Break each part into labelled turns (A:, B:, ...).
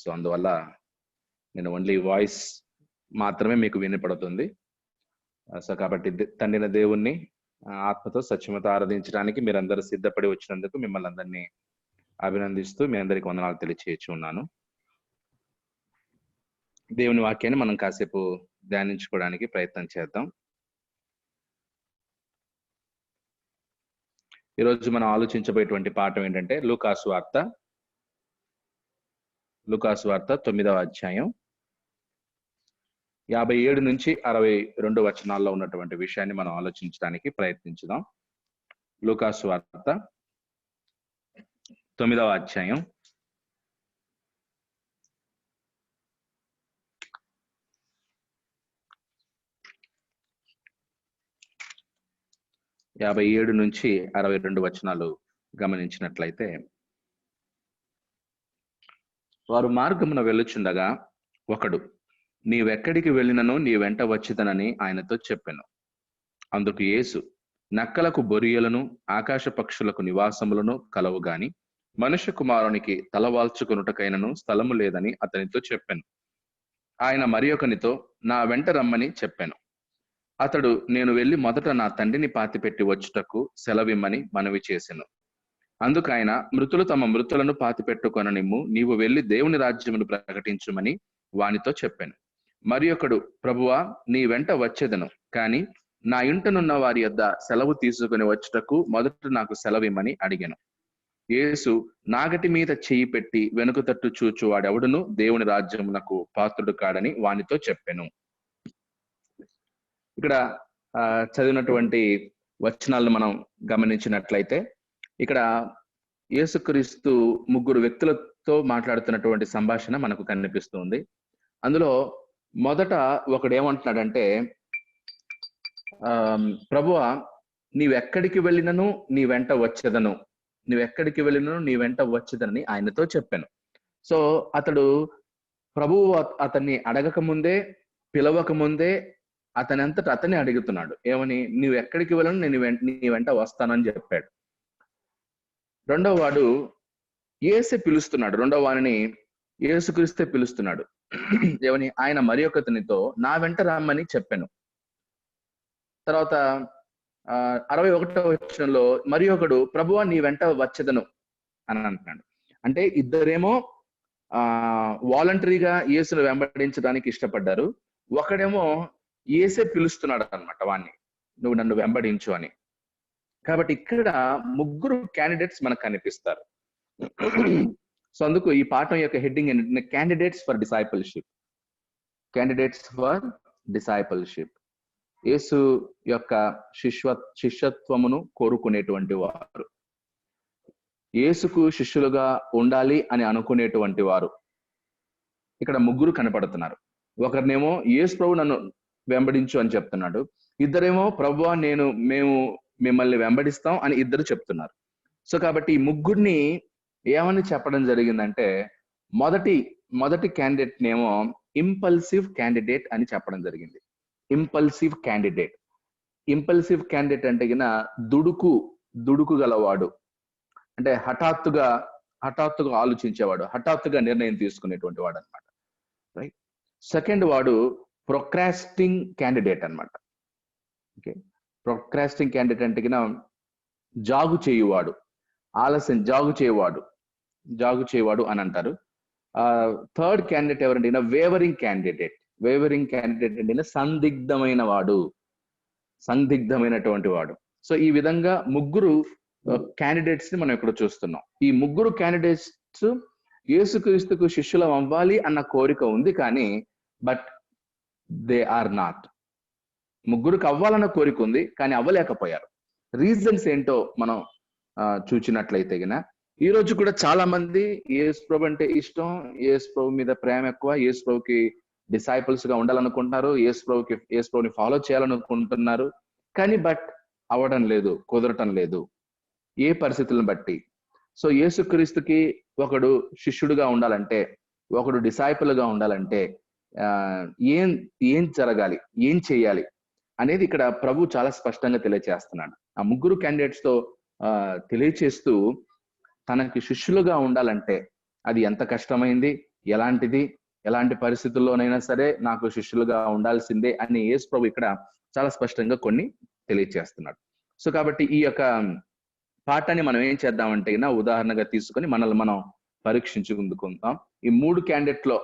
A: So అందువల్ల నేను only voice మాత్రమే మీకు వినపడుతుంది. సో కాబట్టి తండ్రిన దేవుణ్ణి ఆత్మతో సత్యమతో ఆరాధించడానికి మీరందరూ సిద్ధపడి వచ్చినందుకు మిమ్మల్ని అందరినీ అభినందిస్తూ మీ అందరికి వందనాలు తెలియచేయచ్చు ఉన్నాను. దేవుని వాక్యాన్ని మనం కాసేపు ధ్యానించుకోవడానికి ప్రయత్నం చేద్దాం. ఈరోజు మనం ఆలోచించబోయేటువంటి పాఠం ఏంటంటే లూకాసు వార్త 9వ అధ్యాయం 57 నుంచి 62 వచనాల్లో ఉన్నటువంటి విషయాన్ని మనం ఆలోచించడానికి ప్రయత్నించుదాం. లూకాసు వార్త 9వ అధ్యాయం 57 నుంచి 62 వచనాలు గమనించినట్లయితే, వారు మార్గమున వెళ్ళుచుండగా ఒకడు, నీవెక్కడికి వెళ్ళినను నీ వెంట వచ్చిదనని ఆయనతో చెప్పెను. అందుకు యేసు, నక్కలకు బొరియలను ఆకాశ పక్షులకు నివాసములను కలవు గాని మనుష్య కుమారునికి తలవాల్చుకొనుటకైనను స్థలము లేదని అతనితో చెప్పెను. ఆయన మరి ఒకనితో, నా వెంట రమ్మని చెప్పెను. అతడు, నేను వెళ్ళి మొదట నా తండ్రిని పాతిపెట్టి వచ్చుటకు సెలవిమ్మని మనవి చేసెను. అందుకు ఆయన, మృతులు తమ మృతులను పాతిపెట్టుకొననిమ్ము, నీవు వెళ్ళి దేవుని రాజ్యమును ప్రకటించుమని వానితో చెప్పాను. మరి ఒకడు, ప్రభువా, నీ వెంట వచ్చేదను, కాని నా ఇంటనున్న వారి యొద్ద సెలవు తీసుకుని వచ్చుటకు మొదట నాకు సెలవిమ్మని అడిగాను. యేసు, నాగటి మీద చెయ్యి పెట్టి వెనుక తట్టు చూచు వాడెవడును దేవుని రాజ్యమునకు పాత్రుడు కాడని వానితో చెప్పాను. ఇక్కడ చదివినటువంటి వచనాలను మనం గమనించినట్లయితే, ఇక్కడ యేసుక్రీస్తు ముగ్గురు వ్యక్తులతో మాట్లాడుతున్నటువంటి సంభాషణ మనకు కనిపిస్తుంది. అందులో మొదట ఒకడు ఏమంటున్నాడంటే, ప్రభువా, నీవెక్కడికి వెళ్ళినను నీ వెంట వచ్చేదను, నీవెక్కడికి వెళ్ళినను నీ వెంట వచ్చేదనని ఆయనతో చెప్పాను. సో అతడు ప్రభువు అతన్ని అడగక ముందే, పిలవక ముందే అతని అంతటా అతన్ని అడుగుతున్నాడు. ఏమని? నువ్వు ఎక్కడికి వెళ్ళను, నేను నీ వెంట వస్తానని చెప్పాడు. రెండవ వాడు యేసే పిలుస్తున్నాడు. రెండవ వాడిని యేసుక్రీస్తే పిలుస్తున్నాడు. ఏమని? ఆయన మరి ఒకతనితో నా వెంట రమ్మని చెప్పాను. తర్వాత 61వ వచనంలో మరి ఒకడు, ప్రభువా, నీ వెంట వచ్చేదను అని అంటున్నాడు. అంటే ఇద్దరేమో వాలంటరీగా యేసును వెంబడించడానికి ఇష్టపడ్డారు. ఒకడేమో యేసే పిలుస్తున్నాడు అన్నమాట వాణ్ణి, నువ్వు నన్ను వెంబడించు అని. కాబట్టి ఇక్కడ ముగ్గురు క్యాండిడేట్స్ మనకు కనిపిస్తారు. సో అందుకు ఈ పాఠం యొక్క హెడ్డింగ్ ఏంటంటే candidates for discipleship. Candidates for discipleship. Yesu యొక్క శిష్యత్వమును కోరుకునేటువంటి వారు, యేసుకు శిష్యులుగా ఉండాలి అని అనుకునేటువంటి వారు ఇక్కడ ముగ్గురు కనపడుతున్నారు. ఒకరినేమో యేసు ప్రభు నన్ను వెంబడించు అని చెప్తున్నాడు. ఇద్దరేమో ప్రభువా, మేము మిమ్మల్ని వెంబడిస్తాం అని ఇద్దరు చెప్తున్నారు. సో కాబట్టి ఈ ముగ్గురిని ఏమని చెప్పడం జరిగిందంటే, మొదటి క్యాండిడేట్ నేమో ఇంపల్సివ్ క్యాండిడేట్ అని చెప్పడం జరిగింది. ఇంపల్సివ్ క్యాండిడేట్ అంటే గిన దుడుకు గలవాడు, అంటే హఠాత్తుగా ఆలోచించేవాడు, హఠాత్తుగా నిర్ణయం తీసుకునేటువంటి వాడు అనమాట. రైట్. సెకండ్ వాడు ప్రొక్రాస్టింగ్ క్యాండిడేట్ అనమాట. ఓకే, ప్రొక్రాస్టింగ్ క్యాండిడేట్ అంటే కినా జాగు చేయువాడు, ఆలస్యం జాగు చేయవాడు అని అంటారు. థర్డ్ క్యాండిడేట్ ఎవరంటే వేవరింగ్ క్యాండిడేట్ అంటే సందిగ్ధమైనటువంటి వాడు. సో ఈ విధంగా ముగ్గురు క్యాండిడేట్స్ ని మనం ఇక్కడ చూస్తున్నాం. ఈ ముగ్గురు క్యాండిడేట్స్ యేసుక్రీస్తుకు శిష్యులం అవ్వాలి అన్న కోరిక ఉంది, కానీ బట్ దే ఆర్ నాట్. ముగ్గురికి అవ్వాలన్న కోరిక ఉంది, కానీ అవ్వలేకపోయారు. రీజన్స్ ఏంటో మనం చూచినట్లయితే గిన ఈ రోజు కూడా చాలా మంది యేసు ప్రభు అంటే ఇష్టం, యేసు ప్రభు మీద ప్రేమ ఎక్కువ, యేసు ప్రభుకి డిసైపుల్స్ గా ఉండాలనుకుంటున్నారు, యేసు ప్రభుని ఫాలో చేయాలనుకుంటున్నారు, కానీ బట్ అవ్వడం లేదు, కుదరటం లేదు, ఏ పరిస్థితులను బట్టి. సో యేసుక్రీస్తుకి ఒకడు శిష్యుడుగా ఉండాలంటే, ఒకడు డిసైపుల్ గా ఉండాలంటే ఏం జరగాలి, ఏం చేయాలి అనేది ఇక్కడ ప్రభు చాలా స్పష్టంగా తెలియచేస్తున్నాడు. ఆ ముగ్గురు క్యాండిడేట్స్ తో తెలియచేస్తూ తనకి శిష్యులుగా ఉండాలంటే, అది ఎంత కష్టమైంది, ఎలాంటిది, ఎలాంటి పరిస్థితుల్లోనైనా సరే నాకు శిష్యులుగా ఉండాల్సిందే అని యేసు ప్రభు ఇక్కడ చాలా స్పష్టంగా కొన్ని తెలియచేస్తున్నాడు. సో కాబట్టి ఈ యొక్క పాఠాన్ని మనం ఏం చేద్దామంటే ఉదాహరణగా తీసుకొని మనల్ని మనం పరీక్షించుకుందాం. ఈ 3 క్యాండిడేట్ లో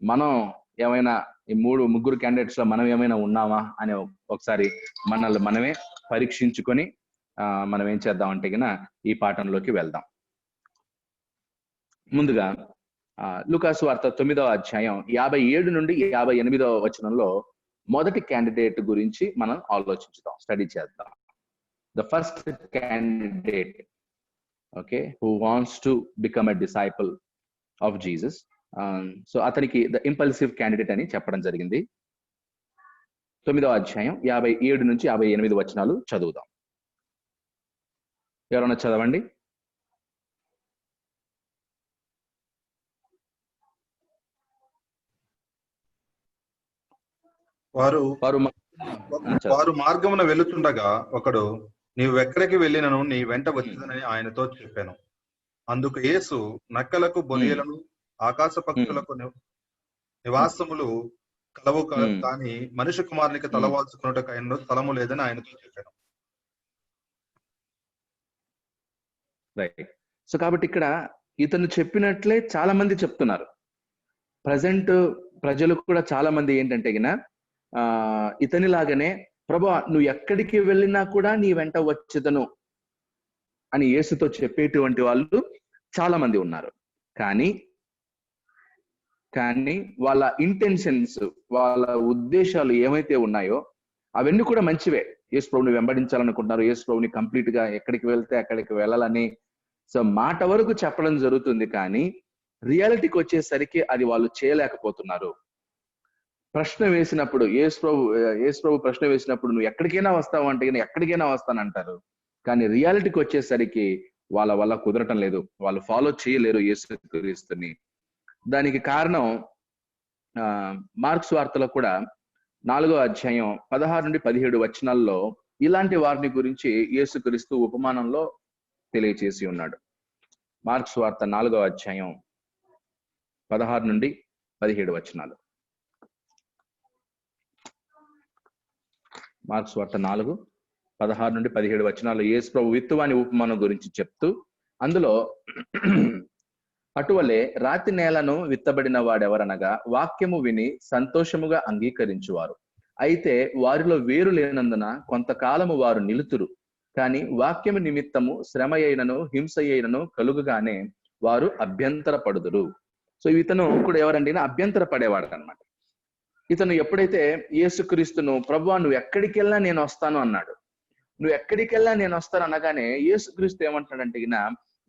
A: మనం ఏమైనా, ఈ ముగ్గురు క్యాండిడేట్స్ లో మనం ఏమైనా ఉన్నామా అని ఒకసారి మనల్ని మనమే పరీక్షించుకొని మనం ఏం చేద్దామంటే ఈ పాఠంలోకి వెళ్దాం. ముందుగా లూకాసు వార్త 9వ అధ్యాయం 57 నుండి 58వ వచనంలో మొదటి క్యాండిడేట్ గురించి మనం ఆలోచించుదాం, స్టడీ చేద్దాం. The first candidate, okay, who wants to become a disciple of Jesus. So అతనికి ద ఇంపల్సివ్ క్యాండిడేట్ అని చెప్పడం జరిగింది. 9వ అధ్యాయం 57 నుంచి 58 వచనాలు చదువుదాం. ఎవరన్నా చదవండి.
B: వారు మార్గమున వెళుతుండగా ఒకడు, నీవు ఎక్కడికి వెళ్ళినను నీ వెంట వచ్చిందని ఆయనతో చెప్పాను. అందుకు యేసు, నక్కలకు బొరియలను ఆకాశ పక్షులకు నివాసములు కలవు కానీ మనుష్య కుమారునికి తలవాల్చుకున్నట్టుకు ఆయన స్థలము లేదని ఆయనతో చెప్పాను.
A: రైట్. సో కాబట్టి ఇక్కడ ఇతను చెప్పినట్లే చాలా మంది చెప్తున్నారు. ప్రజెంట్ ప్రజలు కూడా చాలా మంది ఏంటంటే ఇతనిలాగానే, ప్రభువా నువ్వు ఎక్కడికి వెళ్ళినా కూడా నీ వెంట వచ్చేదను అని యేసుతో చెప్పేటువంటి వాళ్ళు చాలా మంది ఉన్నారు. కానీ వాళ్ళ ఇంటెన్షన్స్, వాళ్ళ ఉద్దేశాలు ఏమైతే ఉన్నాయో అవన్నీ కూడా మంచివే. యేసు ప్రభుని వెంబడించాలనుకుంటున్నారు, యేసు ప్రభుని కంప్లీట్ గా ఎక్కడికి వెళ్తే అక్కడికి వెళ్ళాలని సో మాట వరకు చెప్పడం జరుగుతుంది. కానీ రియాలిటీకి వచ్చేసరికి అది వాళ్ళు చేయలేకపోతున్నారు. ప్రశ్న వేసినప్పుడు యేసు ప్రభు ప్రశ్న వేసినప్పుడు నువ్వు ఎక్కడికైనా వస్తావు అంటే ఎక్కడికైనా వస్తానంటారు. కానీ రియాలిటీకి వచ్చేసరికి వాళ్ళ వల్ల కుదరటం లేదు, వాళ్ళు ఫాలో చేయలేరు యేసుక్రీస్తుని. దానికి కారణం మార్క్స్ వార్తలో కూడా 4వ అధ్యాయం 16 నుండి 17 వచనాల్లో ఇలాంటి వారిని గురించి యేసుక్రీస్తు ఉపమానంలో తెలియచేసి ఉన్నాడు. మార్క్స్ వార్త 4వ అధ్యాయం 16 నుండి 17 వచనాలు. మార్క్స్ వార్త 4:16 నుండి 17 వచనాలు యేసు ప్రభు విత్తువాని ఉపమానం గురించి చెప్తూ, అందులో అటువలే రాతి నేలను విత్తబడిన వాడెవరనగా వాక్యము విని సంతోషముగా అంగీకరించువారు. అయితే వారిలో వేరు లేనందున కొంతకాలము వారు నిలుతురు. కానీ వాక్యము నిమిత్తము శ్రమ అయినను హింస అయినను కలుగుగానే వారు అభ్యంతర పడుదురు. సో ఇతను కూడా ఎవరండి, అభ్యంతర పడేవాడు అనమాట. ఇతను ఎప్పుడైతే యేసుక్రీస్తును, ప్రభువా నువ్వు ఎక్కడికి వెళ్ళినా నేను వస్తాను అన్నాడు. నువ్వు ఎక్కడికి వెళ్ళినా నేను వస్తాను అనగానే యేసుక్రీస్తు ఏమంటాడంటే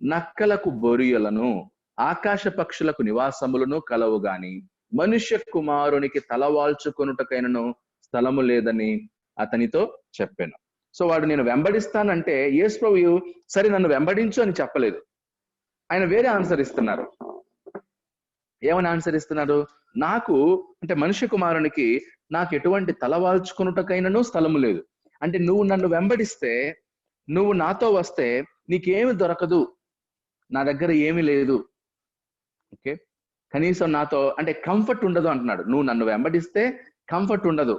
A: నక్కలకు బొరియలను ఆకాశ పక్షులకు నివాసములను కలవు గాని మనుష్య కుమారునికి తలవాల్చుకొనుటకైనను స్థలము లేదని అతనితో చెప్పాను. సో వాడు నేను వెంబడిస్తానంటే యేసు ప్రభువు సరే నన్ను వెంబడించు అని చెప్పలేదు. ఆయన వేరే ఆన్సర్ ఇస్తున్నారు. ఏమని ఆన్సర్ ఇస్తున్నారు? నాకు అంటే మనుష్య కుమారునికి నాకు ఎటువంటి తలవాల్చుకున్నటకైనను స్థలము లేదు. అంటే నువ్వు నన్ను వెంబడిస్తే, నువ్వు నాతో వస్తే నీకేమి దొరకదు, నా దగ్గర ఏమీ లేదు. ఓకే, కనీసం నాతో అంటే కంఫర్ట్ ఉండదు అంటున్నాడు. నువ్వు నన్ను వెంబడిస్తే కంఫర్ట్ ఉండదు,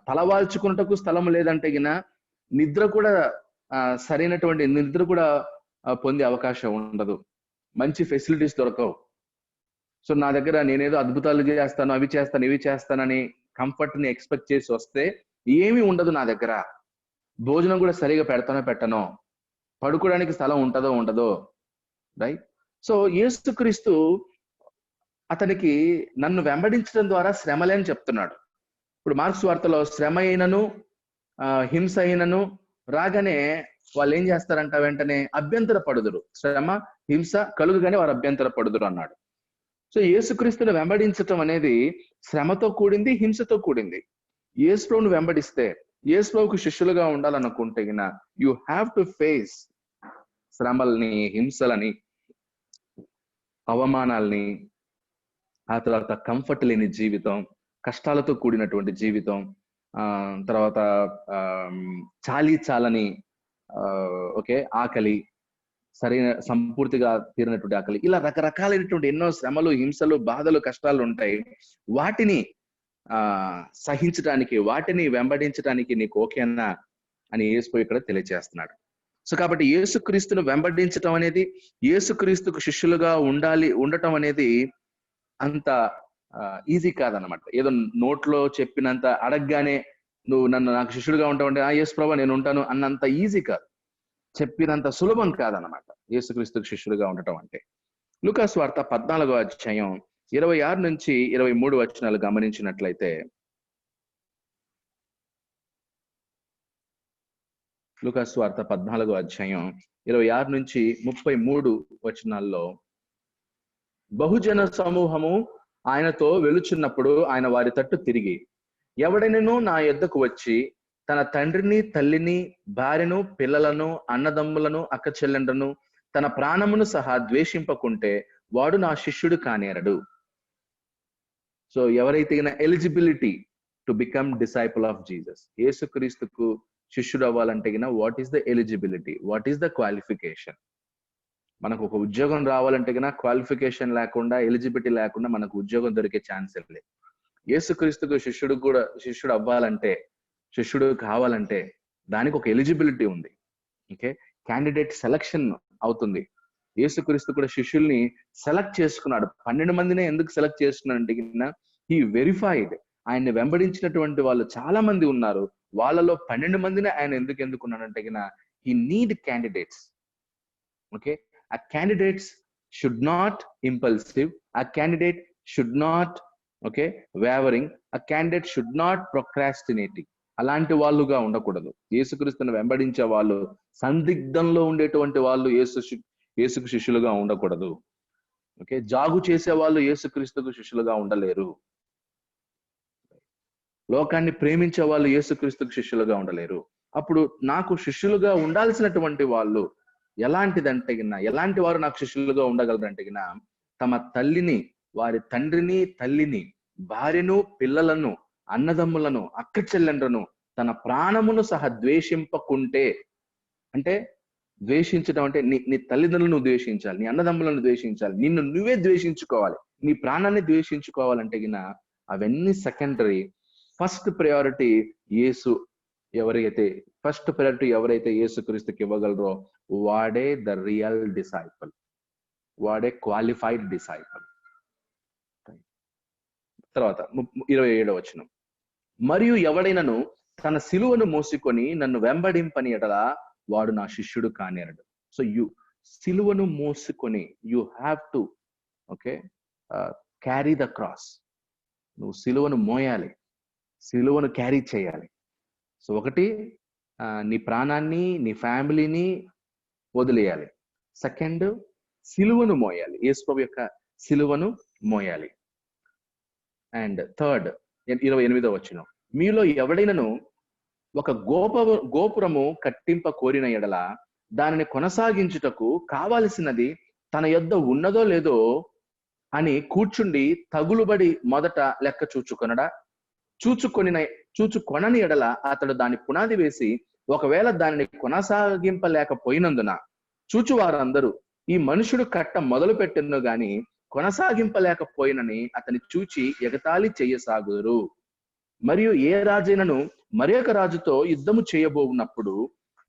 A: తలవాల్చుకున్నటకు స్థలం లేదంటే నిద్ర కూడా సరైనటువంటి నిద్ర కూడా పొందే అవకాశం ఉండదు, మంచి ఫెసిలిటీస్ దొరకవు. సో నా దగ్గర నేనేదో అద్భుతాలు చేస్తాను, అవి చేస్తాను, ఇవి చేస్తానని కంఫర్ట్ ని ఎక్స్పెక్ట్ చేసి వస్తే ఏమీ ఉండదు నా దగ్గర. భోజనం కూడా సరిగా పెట్టనో, పడుకోవడానికి స్థలం ఉండదో. రైట్. సో యేసుక్రీస్తు అతనికి నన్ను వెంబడించడం ద్వారా శ్రమలే అని చెప్తున్నాడు. ఇప్పుడు మార్క్స్ వార్తలో శ్రమ అయినను హింస అయినను రాగానే వాళ్ళు ఏం చేస్తారంట, వెంటనే అభ్యంతర పడుదురు. శ్రమ హింస కలుగుగానే వారు అభ్యంతర పడుదురు అన్నాడు. సో యేసుక్రీస్తుని వెంబడించటం అనేది శ్రమతో కూడింది, హింసతో కూడింది. యేసు ప్రభువును వెంబడిస్తే, యేసు ప్రభువుకు శిష్యులుగా ఉండాలనుకుంటే యు హ్యావ్ టు ఫేస్ శ్రమల్ని, హింసలని, అవమానాల్ని, ఆ తర్వాత కంఫర్ట్ లేని జీవితం, కష్టాలతో కూడినటువంటి జీవితం, తర్వాత చాలని ఓకే ఆకలి, సరైన సంపూర్తిగా తీరినటువంటి ఆకలి, ఇలా రకరకాలైనటువంటి ఎన్నో శ్రమలు, హింసలు, బాధలు, కష్టాలు ఉంటాయి. వాటిని సహించడానికి, వాటిని వెంబడించడానికి నీకు ఓకేనా అని యేసు ఇక్కడ తెలియజేస్తున్నాడు. సో కాబట్టి యేసుక్రీస్తును వెంబడించటం అనేది, యేసుక్రీస్తుకు శిష్యులుగా ఉండటం అనేది అంత ఈజీ కాదనమాట. ఏదో నోట్లో చెప్పినంత, అడగగానే నువ్వు నాకు శిష్యుడిగా ఉంటావంటే యేసు ప్రభు నేను ఉంటాను అన్నంత ఈజీ కాదు, చెప్పినంత సులభం కాదనమాట యేసుక్రీస్తుకు శిష్యుడిగా ఉండటం అంటే. లూకా సువార్త 14వ అధ్యాయం 26 నుంచి 23 వచనాలు గమనించినట్లయితే, లూకా సువార్త 14వ అధ్యాయం 26 నుంచి 33 వచనాల్లో, బహుజన సమూహము ఆయనతో వెలుచున్నప్పుడు ఆయన వారి తట్టు తిరిగి, ఎవడైనను నా యొద్దకు వచ్చి తన తండ్రిని, తల్లిని, భార్యను, పిల్లలను, అన్నదమ్ములను, అక్క చెల్లెండ్రను, తన ప్రాణమును సహా ద్వేషింపకుంటే వాడు నా శిష్యుడు కానేరడు. సో ఎవరైతే eligibility to become disciple of Jesus, యేసుక్రీస్తుకు శిష్యుడు అవ్వాలంటే what is the eligibility, what is the qualification? మనకు ఒక ఉద్యోగం రావాలంటే క్వాలిఫికేషన్ లేకుండా, ఎలిజిబిలిటీ లేకుండా మనకు ఉద్యోగం దొరికే ఛాన్స్ లేదు. యేసుక్రీస్తుకు శిష్యుడు అవ్వాలంటే, శిష్యుడు కావాలంటే దానికి ఒక ఎలిజిబిలిటీ ఉంది. ఓకే, క్యాండిడేట్ సెలక్షన్ అవుతుంది. యేసుక్రీస్తు కూడా శిష్యుల్ని సెలెక్ట్ చేసుకున్నాడు. 12 మందినే ఎందుకు సెలెక్ట్ చేసుకున్నాడంటే హీ వెరిఫైడ్. ఆయన్ని వెంబడించినటువంటి వాళ్ళు చాలా మంది ఉన్నారు, వాళ్ళలో 12 మందినే ఆయన ఎందుకు ఎన్నుకున్నాడంటే హీ నీడ్ క్యాండిడేట్స్. ఓకే, ఆ క్యాండిడేట్స్ షుడ్ నాట్ ఇంపల్సివ్, ఆ క్యాండిడేట్ షుడ్ నాట్ వేవరింగ్, ఆ క్యాండిడేట్ షుడ్ నాట్ ప్రొక్రాస్టినేటింగ్. అలాంటి వాళ్ళుగా ఉండకూడదు. యేసుక్రీస్తుని వెంబడించే వాళ్ళు, సందిగ్ధంలో ఉండేటువంటి వాళ్ళు యేసుకు శిష్యులుగా ఉండకూడదు. ఓకే, జాగు చేసే వాళ్ళు యేసుక్రీస్తుకు శిష్యులుగా ఉండలేరు. లోకాన్ని ప్రేమించే వాళ్ళు యేసుక్రీస్తుకు శిష్యులుగా ఉండలేరు. అప్పుడు నాకు శిష్యులుగా ఉండాల్సినటువంటి వాళ్ళు ఎలాంటిదంటే ఎలాంటి వారు నాకు శిష్యులుగా ఉండగలరంటే తమ తల్లిని, వారి తండ్రిని, తల్లిని, భార్యను, పిల్లలను, అన్నదమ్ములను, అక్క చెల్లెండ్రను, తన ప్రాణమును సహా ద్వేషింపకుంటే, అంటే ద్వేషించడం అంటే నీ తల్లిదండ్రులను ద్వేషించాలి, నీ అన్నదమ్ములను ద్వేషించాలి, నిన్ను నువ్వే ద్వేషించుకోవాలి, నీ ప్రాణాన్ని ద్వేషించుకోవాలంటే అవన్నీ సెకండరీ. ఫస్ట్ ప్రయారిటీ ఎవరైతే యేసుక్రీస్తుకి ఇవ్వగలరో వాడే ద రియల్ డిసైపుల్, వాడే క్వాలిఫైడ్ డిసైపుల్. తర్వాత 27వ వచనం, మరియు ఎవడైనను తన సిలువను మోసుకొని నన్ను వెంబడింపని ఎడల వాడు నా శిష్యుడు కానేరడు. సో సిలువను మోసుకొని you have to carry the cross. నువ్వు సిలువను మోయాలి, సిలువను క్యారీ చేయాలి. సో ఒకటి, నీ ప్రాణాన్ని, నీ ఫ్యామిలీని వదిలేయాలి. సెకండ్, సిలువను మోయాలి, యేసుప్రభు యొక్క సిలువను మోయాలి. అండ్ థర్డ్ 28వ వచనం, మీలో ఎవడైనను ఒక గోపురము కట్టింప కోరిన ఎడల దానిని కొనసాగించుటకు కావలసినది తన యొద్ద ఉన్నదో లేదో అని కూర్చుండి తగులుబడి మొదట లెక్క చూచుకొనని ఎడల అతడు దాని పునాది వేసి ఒకవేళ దానిని కొనసాగింపలేకపోయినందున చూచువారందరూ ఈ మనుషుడు కట్ట మొదలు పెట్టెను గాని కొనసాగింపలేకపోయినని అతని చూచి ఎగతాళి చెయ్యసాగురు. మరియు ఏ రాజైనను మరి ఒక రాజుతో యుద్ధము చేయబోవున్నప్పుడు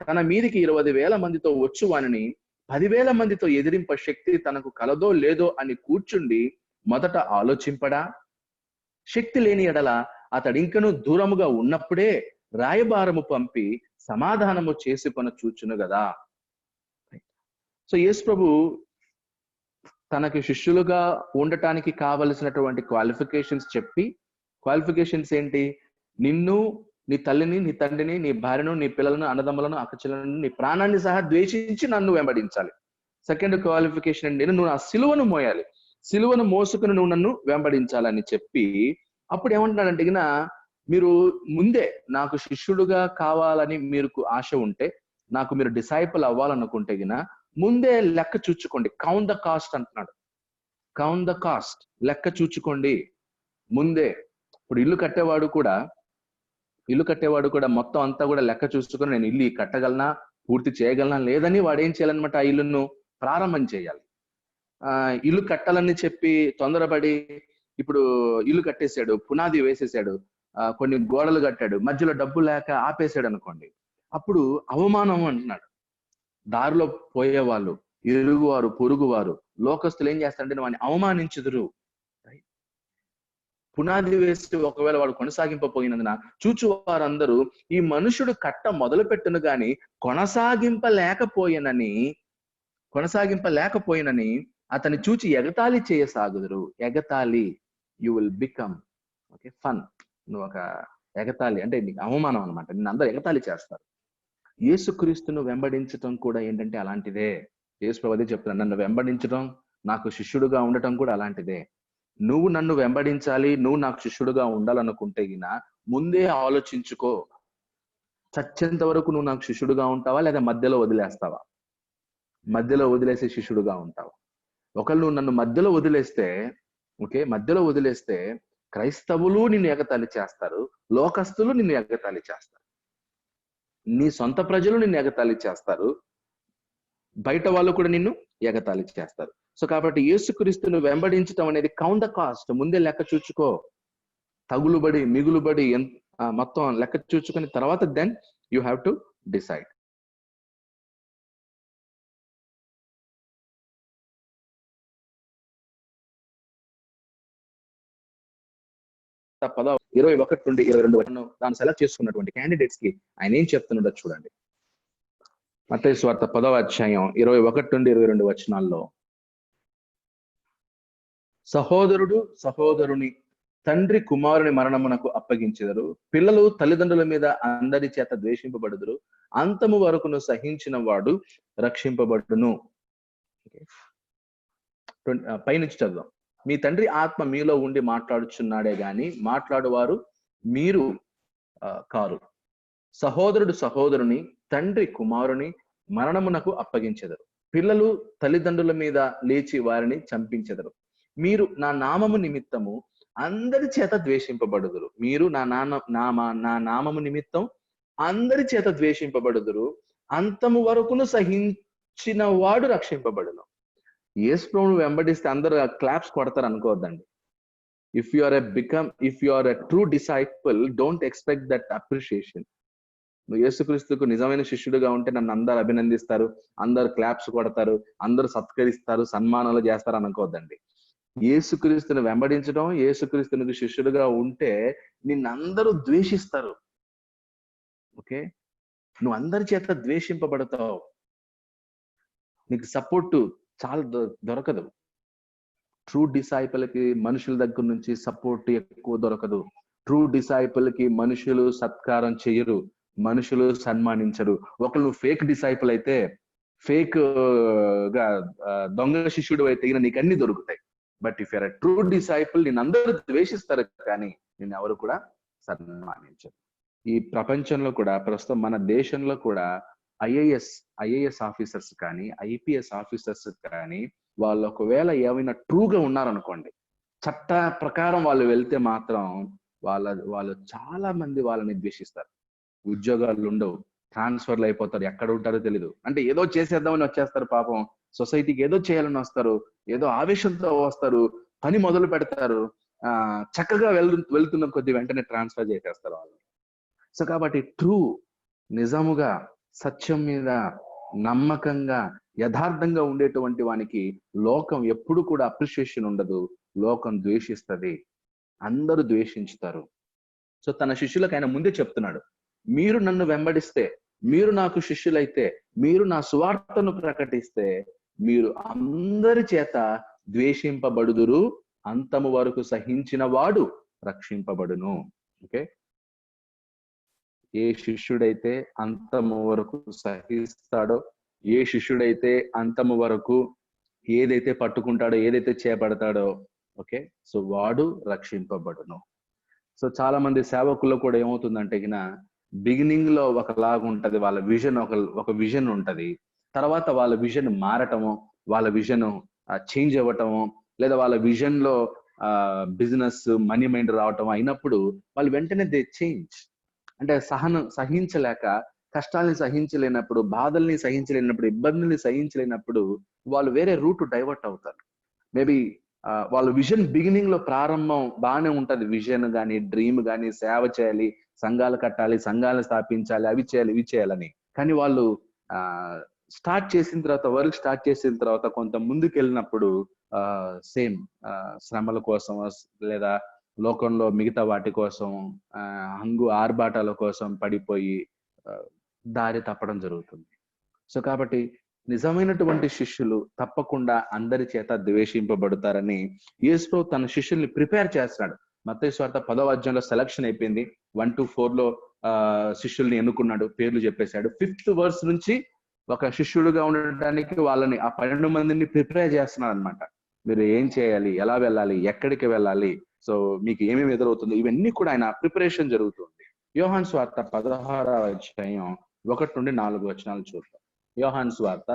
A: తన మీదికి 20,000 మందితో వచ్చు వానిని 10,000 మందితో ఎదిరింప శక్తి తనకు కలదో లేదో అని కూర్చుండి మొదట ఆలోచింపడా? శక్తి లేని ఎడల అతడింకను దూరముగా ఉన్నప్పుడే రాయబారము పంపి సమాధానము చేసి చూచును కదా. సో యేసు ప్రభు తనకి శిష్యులుగా ఉండటానికి కావలసినటువంటి క్వాలిఫికేషన్స్ చెప్పి, క్వాలిఫికేషన్స్ ఏంటి? నిన్ను, నీ తల్లిని, నీ తండ్రిని, నీ భార్యను, నీ పిల్లలను, అన్నదమ్ములను, అక్కచెల్లెలను, నీ ప్రాణాన్ని సహా ద్వేషించి నన్ను వెంబడించాలి. సెకండ్ క్వాలిఫికేషన్ అంటే నువ్వు నా సిలువను మోయాలి, సిలువను మోసుకుని నువ్వు నన్ను వెంబడించాలని చెప్పి, అప్పుడు ఏమంటున్నాడంటే మీరు ముందే నాకు శిష్యుడుగా కావాలని మీకు ఆశ ఉంటే, నాకు మీరు డిసైపుల్ అవ్వాలనుకుంటే ముందే లెక్క చూచుకోండి. కౌంట్ ద కాస్ట్ అంటున్నాడు. కౌంట్ ద కాస్ట్, లెక్క చూచుకోండి ముందే. ఇప్పుడు ఇల్లు కట్టేవాడు కూడా మొత్తం అంతా కూడా లెక్క చూసుకొని నేను ఇల్లు కట్టగలనా, పూర్తి చేయగలనా లేదని వాడు ఏం చేయాలన్నమాట, ఆ ఇల్లును ప్రారంభం చేయాలి. ఇల్లు కట్టాలని చెప్పి తొందరపడి ఇప్పుడు ఇల్లు కట్టేశాడు, పునాది వేసేసాడు, కొన్ని గోడలు కట్టాడు, మధ్యలో డబ్బు లేక ఆపేశాడు అనుకోండి, అప్పుడు అవమానం అంటున్నాడు. దారిలో పోయేవాళ్ళు, ఇరుగువారు, పొరుగువారు, లోకస్తులు ఏం చేస్తారంటే వాడిని అవమానించుదురు. పునాది వేసి ఒకవేళ వాడు కొనసాగింపపోయినందున చూచు వారందరూ ఈ మనుషుడు కట్ట మొదలు పెట్టును గాని కొనసాగింపలేకపోయినని అతని చూచి ఎగతాళి చేయసాగుదురు. ఎగతాళి, యు విల్ బికమ్ ఫన్. నువ్వు ఒక ఎగతాళి అంటే నీకు అవమానం అనమాట, నిన్ను అందరూ ఎగతాళి చేస్తారు. యేసుక్రీస్తును వెంబడించటం కూడా ఏంటంటే అలాంటిదే. యేసు ప్రభువు అదే చెప్తున్నాడు, నన్ను వెంబడించడం, నాకు శిష్యుడుగా ఉండటం కూడా అలాంటిదే. నువ్వు నన్ను వెంబడించాలి, నువ్వు నాకు శిష్యుడుగా ఉండాలనుకుంటే గిన ముందే ఆలోచించుకో, చచ్చేంత వరకు నువ్వు నాకు శిష్యుడుగా ఉంటావా లేదా మధ్యలో వదిలేస్తావా? మధ్యలో వదిలేసే శిష్యుడుగా ఉంటావా? ఒకళ్ళు నువ్వు నన్ను మధ్యలో వదిలేస్తే క్రైస్తవులు నిన్ను ఎగతాళి చేస్తారు, లోకస్తులు నిన్ను ఎగతాళి చేస్తారు, నీ సొంత ప్రజలు నిన్ను ఎగతాళి చేస్తారు, బయట వాళ్ళు కూడా నిన్ను ఎగతాళి చేస్తారు. సో కాబట్టి యేసుక్రీస్తును వెంబడించడం అనేది కౌంట్ ద కాస్ట్, ముందే లెక్క చూచుకో, తగులుబడి మిగులుబడి మొత్తం లెక్క చూచుకొని తర్వాత then you have to decide. పదో 21 నుండి 22 దాన్ని సెలెక్ట్ చేసుకున్నటువంటి క్యాండిడేట్స్ కి ఆయన ఏం చెప్తున్నాడో చూడండి. మత్తయి సువార్త 10వ అధ్యాయం 21 నుండి 22 వచనాల్లో, సహోదరుడు సహోదరుని తండ్రి కుమారుని మరణమునకు అప్పగించెదరు, పిల్లలు తల్లిదండ్రుల మీద అందరి చేత ద్వేషింపబడుదురు, అంతము వరకును సహించిన వాడు రక్షింపబడును. పైనుంచి చదువు. మీ తండ్రి ఆత్మ మీలో ఉండి మాట్లాడుచున్నాడే గాని మాట్లాడువారు మీరు కారు. సహోదరుడు సహోదరుని తండ్రి కుమారుని మరణమునకు అప్పగించెదరు, పిల్లలు తల్లిదండ్రుల మీద లేచి వారిని చంపించెదరు. మీరు నా నామము నిమిత్తము అందరి చేత ద్వేషింపబడుదురు. మీరు నా నామము నిమిత్తం అందరి చేత ద్వేషింపబడుదురు, అంతము వరకును సహించిన వాడు రక్షింపబడును. యేసు ప్రభువును వెంబడిస్తే అందరూ క్లాప్స్ కొడతారు అనుకోవద్దండి. If you are a true disciple, don't expect that appreciation. నువ్వు యేసుక్రీస్తుకు నిజమైన శిష్యుడుగా ఉంటే నన్ను అందరు అభినందిస్తారు, అందరు క్లాప్స్ కొడతారు, అందరూ సత్కరిస్తారు, సన్మానాలు చేస్తారు అనుకోవద్దండి. యేసుక్రీస్తుని వెంబడించడం, యేసుక్రీస్తునికి శిష్యుడుగా ఉంటే నిన్నందరూ ద్వేషిస్తారు. ఓకే, నువ్వు అందరి చేత ద్వేషింపబడతావు, నీకు సపోర్టు చాలా దొరకదు. ట్రూ డిసైపుల్ కి మనుషుల దగ్గర నుంచి సపోర్ట్ ఎక్కువ దొరకదు. ట్రూ డిసైపుల్ కి మనుషులు సత్కారం చేయరు, మనుషులు సన్మానించరు. ఒకళ్ళు ఫేక్ డిసైపుల్ అయితే, ఫేక్ గా దొంగ శిష్యుడు అయితే నీకు అన్ని దొరుకుతాయి. But if you are a true disciple, నిన్ను అందరూ ద్వేషిస్తారు కానీ నిన్ను ఎవరు కూడా సన్మానించరు. ఈ ప్రపంచంలో కూడా ప్రస్తుతం మన దేశంలో కూడా ఐఏఎస్ ఆఫీసర్స్ కానీ ఐపీఎస్ ఆఫీసర్స్ కానీ వాళ్ళు ఒకవేళ ఏమైనా ట్రూగా ఉన్నారనుకోండి, చట్ట ప్రకారం వాళ్ళు వెళ్తే మాత్రం వాళ్ళు చాలా మంది వాళ్ళని ద్వేషిస్తారు. ఉద్యోగాలు ఉండవు, ట్రాన్స్ఫర్లు అయిపోతారు, ఎక్కడ ఉంటారో తెలీదు. అంటే ఏదో చేసేద్దామని వచ్చేస్తారు, పాపం సొసైటీకి ఏదో చేయాలని వస్తారు, ఏదో ఆవేశంతో వస్తారు, పని మొదలు పెడతారు, చక్కగా వెళ్తున్న కొద్ది వెంటనే ట్రాన్స్ఫర్ చేసేస్తారు వాళ్ళు. సో కాబట్టి ట్రూ, నిజముగా సత్యం మీద నమ్మకంగా యథార్థంగా ఉండేటువంటి వానికి లోకం ఎప్పుడు కూడా అప్రిషియేషన్ ఉండదు, లోకం ద్వేషిస్తుంది, అందరూ ద్వేషించుతారు. సో తన శిష్యులకు ఆయన ముందే చెప్తున్నాడు, మీరు నన్ను వెంబడిస్తే, మీరు నాకు శిష్యులైతే, మీరు నా సువార్తను ప్రకటిస్తే మీరు అందరి చేత ద్వేషింపబడుదురు, అంతము వరకు సహించిన వాడు రక్షింపబడును. ఓకే, ఏ శిష్యుడైతే అంతము వరకు సహిస్తాడో, ఏ శిష్యుడైతే అంతము వరకు ఏదైతే పట్టుకుంటాడో, ఏదైతే చేపడతాడో, ఓకే, సో వాడు రక్షింపబడును. సో చాలా మంది సేవకుల్లో కూడా ఏమవుతుందంటే బిగినింగ్ లో ఒకలాగా ఉంటది, వాళ్ళ విజన్ ఒక విజన్ ఉంటది, తర్వాత వాళ్ళ విజన్ మారటము, వాళ్ళ విజన్ చేంజ్ అవ్వటము, లేదా వాళ్ళ విజన్ లో బిజినెస్ మనీ మైండ్ రావటం అయినప్పుడు వాళ్ళు వెంటనే దే చేంజ్. అంటే సహించలేక కష్టాలని సహించలేనప్పుడు, బాధల్ని సహించలేనప్పుడు, ఇబ్బందుల్ని సహించలేనప్పుడు వాళ్ళు వేరే రూట్ డైవర్ట్ అవుతారు. మేబీ వాళ్ళ విజన్ బిగినింగ్ లో ప్రారంభం బాగానే ఉంటది. విజన్ గాని, డ్రీమ్ గాని, సేవ చేయాలి, సంఘాలు కట్టాలి, సంఘాలు స్థాపించాలి, అవి చేయాలి, ఇవి చేయాలని. కానీ వాళ్ళు స్టార్ట్ చేసిన తర్వాత, వర్క్ స్టార్ట్ చేసిన తర్వాత కొంత ముందుకు వెళ్ళినప్పుడు సేమ్ శ్రమల కోసం లేదా లోకంలో మిగతా వాటి కోసం హంగు ఆర్భాటాల కోసం పడిపోయి దారి తప్పడం జరుగుతుంది. సో కాబట్టి నిజమైనటువంటి శిష్యులు తప్పకుండా అందరి చేత ద్వేషింపబడతారని యేసు తన శిష్యుల్ని ప్రిపేర్ చేస్తున్నాడు. మత్తయి సువార్త 10వ అధ్యాయంలో సెలక్షన్ అయిపోయింది. 1 to 4 లో శిష్యుల్ని ఎన్నుకున్నాడు, పేర్లు చెప్పేశాడు. 5th verse నుంచి ఒక శిష్యుడుగా ఉండడానికి వాళ్ళని ఆ 12 మందిని ప్రిపేర్ చేస్తున్నాడు అనమాట. మీరు ఏం చేయాలి, ఎలా వెళ్ళాలి, ఎక్కడికి వెళ్ళాలి, సో మీకు ఏమేమి ఎదురవుతుంది, ఇవన్నీ కూడా ఆయన ప్రిపరేషన్ జరుగుతుంది. యోహాను సువార్త 16వ అధ్యాయం 1 నుండి 4 వచనాలు చూద్దాం. యోహాను సువార్త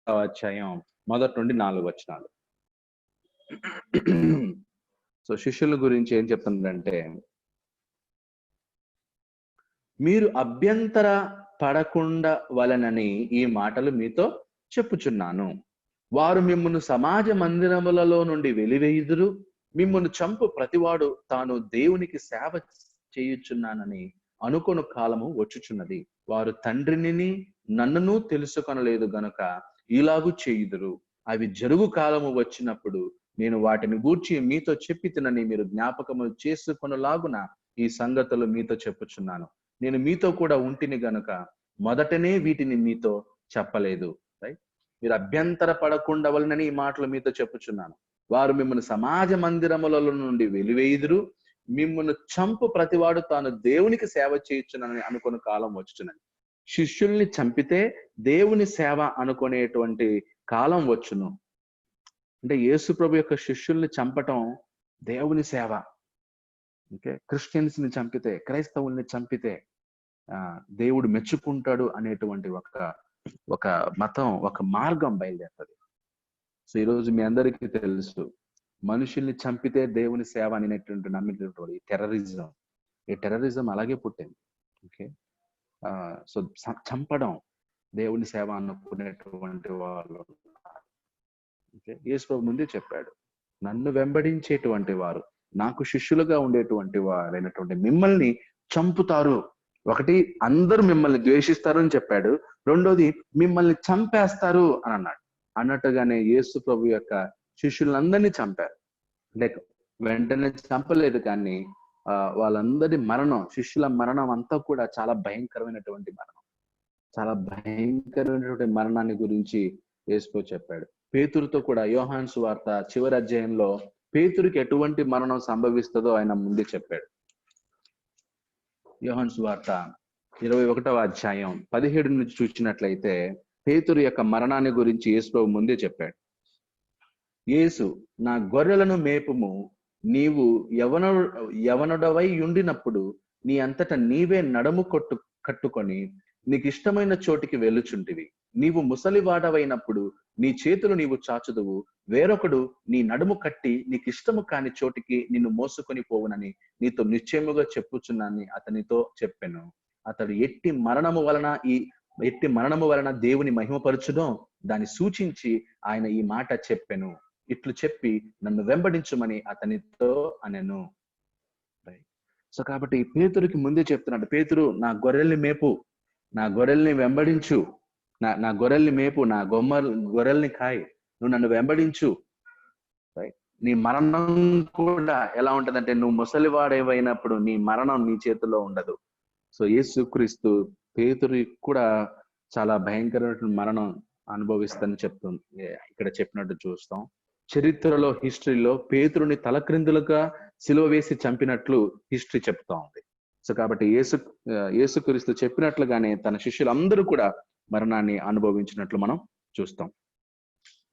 A: అధ్యాయం 1 నుండి 4 వచనాలు. సో శిష్యుల గురించి ఏం చెప్తుందంటే, మీరు అభ్యంతర పడకుండా వలనని ఈ మాటలు మీతో చెప్పుచున్నాను. వారు మిమ్మును సమాజ మందిరములలో నుండి వెలివేయుదురు, మిమ్మును చంపు ప్రతివాడు తాను దేవునికి సేవ చేయుచున్నానని అనుకొను కాలము వచ్చుచున్నది. వారు తండ్రిని నన్నును తెలుసుకొనలేదు గనుక ఇలాగు చేయుదురు. అవి జరుగు కాలము వచ్చినప్పుడు నేను వాటిని గూర్చి మీతో చెప్పితినని మీరు జ్ఞాపకము చేసుకొనలాగున ఈ సంగతులు మీతో చెప్పుచున్నాను. నేను మీతో కూడా ఉంటిని గనుక మొదటనే వీటిని మీతో చెప్పలేదు. రైట్, మీరు అభ్యంతర పడకుండా వలనని ఈ మాటలు మీతో చెప్పుచున్నాను. వారు మిమ్మల్ని సమాజ మందిరములలో నుండి వెలివేయుదురు, మిమ్మల్ని చంపు ప్రతివాడు తాను దేవునికి సేవ చేయుచున్నానని అనుకున్న కాలం వచ్చుచున్నది. శిష్యుల్ని చంపితే దేవుని సేవ అనుకునేటువంటి కాలం వచ్చును. అంటే యేసు ప్రభు యొక్క శిష్యుల్ని చంపటం దేవుని సేవ. ఓకే, క్రిస్టియన్స్ ని చంపితే, క్రైస్తవుల్ని చంపితే దేవుడు మెచ్చుకుంటాడు అనేటువంటి ఒక మతం, ఒక మార్గం బయలుదేరుతుంది. సో ఈరోజు మీ అందరికీ తెలుసు, మనుషుల్ని చంపితే దేవుని సేవ అనేటువంటి నమ్మినటువంటి ఈ టెర్రరిజం అలాగే పుట్టింది. ఓకే, సో చంపడం దేవుని సేవ అనుకునేటువంటి వాళ్ళు. ఓకే, యేసు ప్రభు ముందే చెప్పాడు, నన్ను వెంబడించేటువంటి వారు, నాకు శిష్యులుగా ఉండేటువంటి వారైనటువంటి మిమ్మల్ని చంపుతారు. ఒకటి, అందరూ మిమ్మల్ని ద్వేషిస్తారు అని చెప్పాడు. రెండోది, మిమ్మల్ని చంపేస్తారు అని అన్నాడు. అన్నట్టుగానే యేసు ప్రభు యొక్క శిష్యులందరినీ చంపారు. లైక్ వెంటనే చంపలేదు, కానీ వాళ్ళందరి మరణం, శిష్యుల మరణం అంతా కూడా చాలా భయంకరమైనటువంటి మరణం. చాలా భయంకరమైనటువంటి మరణాన్ని గురించి యేసు చెప్పాడు. పేతురుతో కూడా యోహాను సువార్త చివరి అధ్యాయంలో పేతురుకి ఎటువంటి మరణం సంభవిస్తుందో ఆయన ముందే చెప్పాడు. యోహాను సువార్త 21వ అధ్యాయం 17 నుంచి చూసినట్లయితే పేతురు యొక్క మరణాన్ని గురించి యేసు ప్రభు ముందే చెప్పాడు. యేసు, నా గొర్రెలను మేపుము, నీవు యవనుడవై ఉండినప్పుడు నీ అంతటా నీవే నడుము కట్టుకొని నీకు ఇష్టమైన చోటికి వెళ్ళుచుంటివి. నీవు ముసలివాడవైనప్పుడు నీ చేతులు నీవు చాచుదువు, వేరొకడు నీ నడుము కట్టి నీకు ఇష్టము కాని చోటికి నిన్ను మోసుకొని పోవునని నీతో నిశ్చయముగా చెప్పుచున్నానని అతనితో చెప్పెను. అతడు ఎట్టి మరణము వలన దేవుని మహిమపరచునో దాన్ని సూచించి ఆయన ఈ మాట చెప్పెను. ఇట్లు చెప్పి నన్ను వెంబడించుమని అతనితో అనెను. సో కాబట్టి పేతురుకి ముందే చెప్తున్నాడు, పేతురు, నా గొర్రెల్ని మేపు, నా గొర్రెల్ని వెంబడించు, నా గొర్రెల్ని మేపు, నా గొర్రెల్ని కాయి, నువ్వు నన్ను వెంబడించు. రైట్, నీ మరణం కూడా ఎలా ఉంటదంటే, నువ్వు ముసలివాడేవైనప్పుడు నీ మరణం నీ చేతిలో ఉండదు. సో యేసుక్రీస్తు పేతురు కూడా చాలా భయంకరమైన మరణం అనుభవిస్తని చెప్తుంది. ఇక్కడ చెప్పినట్టు చూస్తాం. చరిత్రలో, హిస్టరీలో పేతురుని తలక్రిందులుగా సిలువ వేసి చంపినట్లు హిస్టరీ చెప్తా ఉంది. సో కాబట్టి యేసుక్రీస్తు చెప్పినట్లుగానే తన శిష్యులందరూ కూడా మరణాన్ని అనుభవించినట్లు మనం చూస్తాం.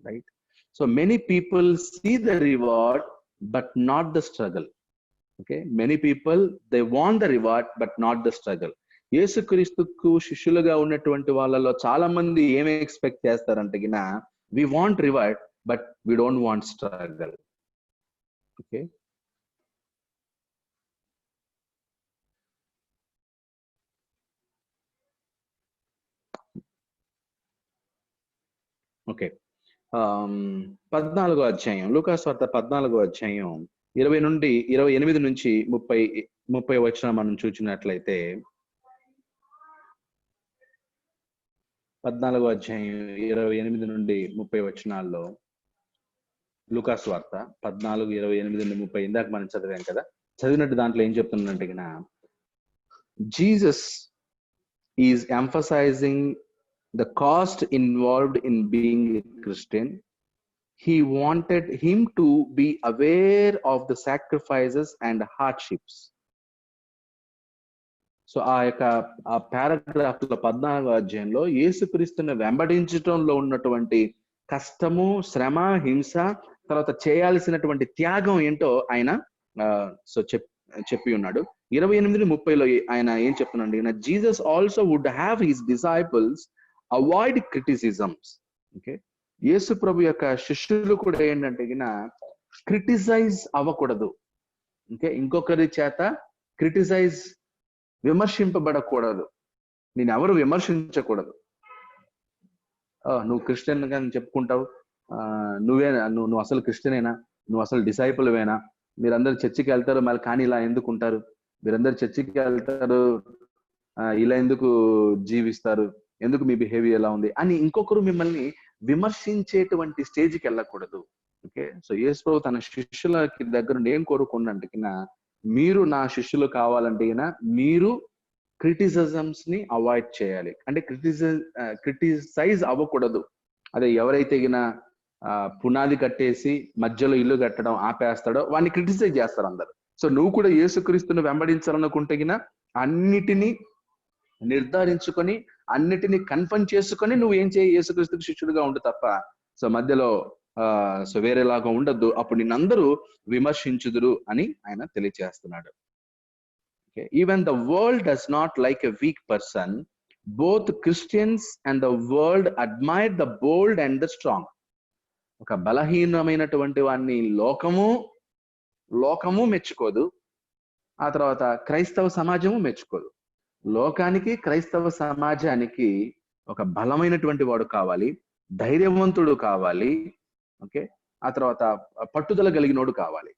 A: Right, so many people see the reward but not the struggle. Okay, many people they want the reward but not the struggle. యేసుక్రీస్తుకు శిష్యులుగా ఉన్నటువంటి వాళ్ళలో చాలా మంది ఏమి ఎక్స్పెక్ట్ చేస్తారంటే, we want reward but we don't want struggle. Okay, okay. 14వ అధ్యాయం, లూకాసు వార్త 14వ అధ్యాయం 20 నుండి 28 నుంచి 30 వచనం మనం చూసినట్లయితే, 14వ అధ్యాయం 28 నుండి 30 వచనాల్లో, లూకాసు వార్త 14, 28 నుండి 30 ఇందాక మనం చదివాం కదా. చదివినట్టు దాంట్లో ఏం చెప్తుందంటే గిన, Jesus is emphasising the cost involved in being a Christian. He wanted him to be aware of the sacrifices and hardships. So ఆ పారాగ్రాఫ్ లో 14వ అధ్యాయంలో యేసుక్రీస్తుని వెంబడించటంలో ఉన్నటువంటి కష్టము, శ్రమ, హింస, తర్వాత చేయాల్సినటువంటి త్యాగం ఏంటో ఆయన చెప్పి ఉన్నాడు. 28-30లో ఆయన ఏం చెప్తున్నాడు, Jesus also would have his disciples avoid criticisms. Okay, Yesu ప్రభు యొక్క శిష్యులు కూడా ఏంటంటే క్రిటిసైజ్ అవ్వకూడదు. ఓకే, ఇంకొకరి చేత విమర్శింపబడకూడదు. నేను ఎవరు విమర్శించకూడదు. నువ్వు క్రిస్టియన్ గా చెప్పుకుంటావు, నువ్వు అసలు క్రిస్టియనేనా, నువ్వు అసలు డిసైపుల్వేనా, మీరందరూ చర్చికి వెళ్తారు మళ్ళీ కానీ ఇలా ఎందుకు ఉంటారు, మీరందరూ చర్చికి వెళ్తారు ఇలా ఎందుకు జీవిస్తారు, ఎందుకు మీ బిహేవియర్ ఎలా ఉంది అని ఇంకొకరు మిమ్మల్ని విమర్శించేటువంటి స్టేజ్కి వెళ్ళకూడదు. ఓకే, సో యేసు ప్రభు తన శిష్యులకి దగ్గర ఏం కోరుకున్నంటే, మీరు నా శిష్యులు కావాలంటే మీరు క్రిటిసిజమ్స్ ని అవాయిడ్ చేయాలి. అంటే క్రిటిసైజ్ అవ్వకూడదు. అదే ఎవరైతే పునాది కట్టేసి మధ్యలో ఇల్లు కట్టడం ఆపేస్తాడో వాడిని క్రిటిసైజ్ చేస్తారు అందరు. సో నువ్వు కూడా యేసుక్రీస్తుని వెంబడించాలనుకుంటే అన్నిటినీ నిర్ధారించుకొని, అన్నిటినీ కన్ఫర్మ్ చేసుకొని నువ్వు ఏం చేయి, యేసుక్రీస్తుకి శిష్యుడిగా ఉండు తప్ప సో మధ్యలో వేరేలాగా ఉండద్దు. అప్పుడు నిన్నందరూ విమర్శించుదురు అని ఆయన తెలియజేస్తున్నాడు. Okay. Even the world does not like a weak person. Both Christians and the world admire the bold and the strong. ఒక బలహీనమైనటువంటి వాడిని లోకము మెచ్చుకోదు, ఆ తర్వాత క్రైస్తవ సమాజము మెచ్చుకోదు. లోకానికి, క్రైస్తవ సమాజానికి ఒక బలమైనటువంటి వాడు కావాలి, ధైర్యవంతుడు కావాలి. ఓకే, ఆ తర్వాత పట్టుదల కలిగినోడు కావాలి.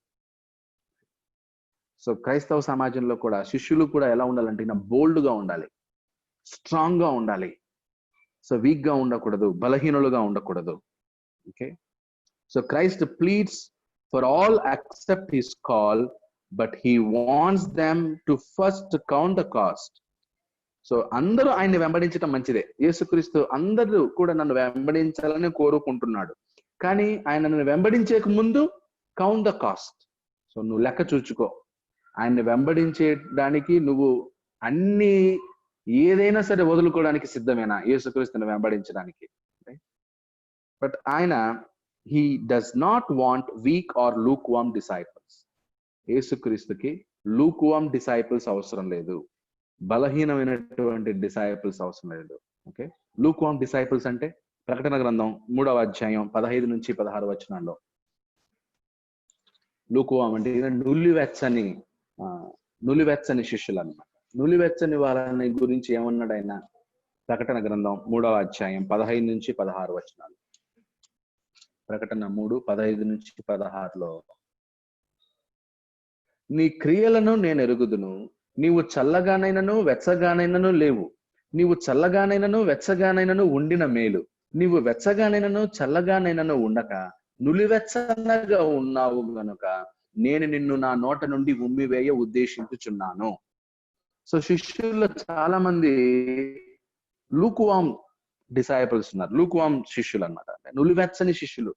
A: సో క్రైస్తవ సమాజంలో కూడా శిష్యులు కూడా ఎలా ఉండాలంటే బోల్డ్ గా ఉండాలి, స్ట్రాంగ్ గా ఉండాలి. సో వీక్ గా ఉండకూడదు, బలహీనులుగా ఉండకూడదు. Okay, so Christ pleads for all accept his call, but he wants them to first count the cost. So అందరూ ఆయన్ని వెంబడించడం మంచిదే. యేసుక్రీస్తు అందరూ కూడా నన్ను వెంబడించాలని కోరుకుంటున్నాడు, కానీ ఆయన నన్ను వెంబడించేక ముందు కౌంట్ ద కాస్ట్. సో నువ్వు లెక్క చూచుకో, ఆయన్ని వెంబడించడానికి నువ్వు ఏదైనా సరే వదులుకోవడానికి సిద్ధమేనా యేసుక్రీస్తుని వెంబడించడానికి? బట్ ఆయన he does not want weak or lukewarm disciples. యేసుక్రీస్తుకి లూక్ వామ్ డిసైపుల్స్ అవసరం లేదు, బలహీనమైనటువంటి డిసైపుల్స్ అవసరం లేదు. ఓకే, లూక్ వామ్ డిసైపుల్స్ అంటే ప్రకటన గ్రంథం 3వ అధ్యాయం 15 నుంచి 16 వచనాల్లో లూక్ వామ్ అంటే నులివెచ్చని శిష్యులు అన్నమాట. నులివెచ్చని వాళ్ళని గురించి ఏమన్నాడు ఆయన? ప్రకటన గ్రంథం 3వ అధ్యాయం 15 నుంచి 16 వచనాలు. ప్రకటన 3:15 నుంచి 16లో, నీ క్రియలను నేను ఎరుగుదును, నీవు చల్లగానైనను వెచ్చగానైనను లేవు, నీవు చల్లగానైనను వెచ్చగానైనను ఉండిన మేలు, నీవు వెచ్చగానైనను చల్లగానైనను ఉండక నులివెచ్చనగా ఉన్నావు గనుక నేను నిన్ను నా నోట నుండి ఉమ్మివేయ ఉద్దేశించుచున్నాను. సో శిష్యుల్లో చాలా మంది లూక్వామ్ డిసైపుల్స్ ఉన్నారు, లూక్వామ్ శిష్యులు అన్నమాట. నులివెచ్చని శిష్యులు.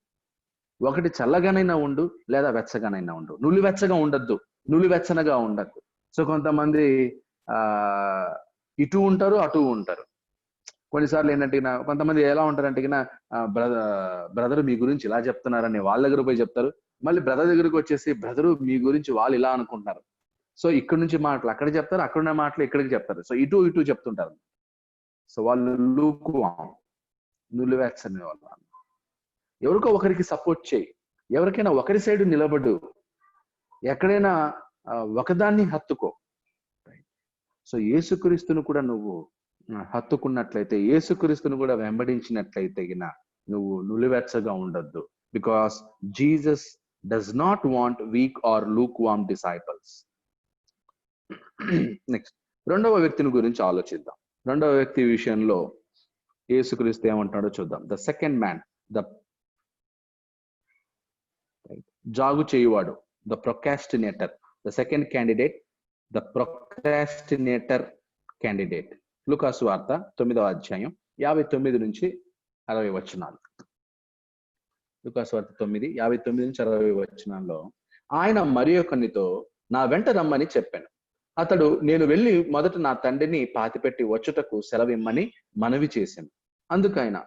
A: ఒకటి చల్లగానైనా ఉండు, లేదా వెచ్చగానైనా ఉండు. నులివెచ్చగా ఉండద్దు, నులివెచ్చనగా ఉండద్దు. సో కొంతమంది ఇటు ఉంటారు, అటు ఉంటారు. కొన్నిసార్లు ఏంటంటే కొంతమంది ఎలా ఉంటారంటే బ్రదర్ మీ గురించి ఇలా చెప్తున్నారని వాళ్ళ దగ్గర పోయి చెప్తారు. మళ్ళీ బ్రదర్ దగ్గరకు వచ్చేసి బ్రదరు మీ గురించి వాళ్ళు ఇలా అనుకుంటున్నారు. సో ఇక్కడ నుంచి మాటలు అక్కడ చెప్తారు, అక్కడున్న మాటలు ఇక్కడికి చెప్తారు. సో ఇటు చెప్తుంటారు. సో వాళ్ళు లూక్వామ్, నులివెచ్చని వాళ్ళు. ఎవరికో ఒకరికి సపోర్ట్ చేయి, ఎవరికైనా ఒకరి సైడ్ నిలబడు, ఎక్కడైనా ఒకదాన్ని హత్తుకో. సో యేసుక్రీస్తును కూడా నువ్వు హత్తుకున్నట్లయితే, యేసుక్రీస్తును కూడా వెంబడించినట్లయితే నువ్వు నులివెచ్చగా ఉండొద్దు. Because Jesus does not want weak or Luke warm disciples. Next, రెండవ వ్యక్తిని గురించి ఆలోచిద్దాం. రెండవ వ్యక్తి విషయంలో యేసుక్రీస్తు ఏమంటాడో చూద్దాం. ద సెకండ్ మ్యాన్, ద జాగు చేయువాడు, the procrastinator. The second candidate, the procrastinator candidate. Lukasu వార్త 9వ అధ్యాయం 59 నుంచి 60 వచనాలు. లూకాసు వార్త 9, 59 నుంచి 60 వచనాల్లో ఆయన మరి ఒకనితో నా వెంట రమ్మని చెప్పాను. అతడు నేను వెళ్ళి మొదట నా తండ్రిని పాతిపెట్టి వచ్చుటకు సెలవిమ్మని మనవి చేశాను. అందుకైన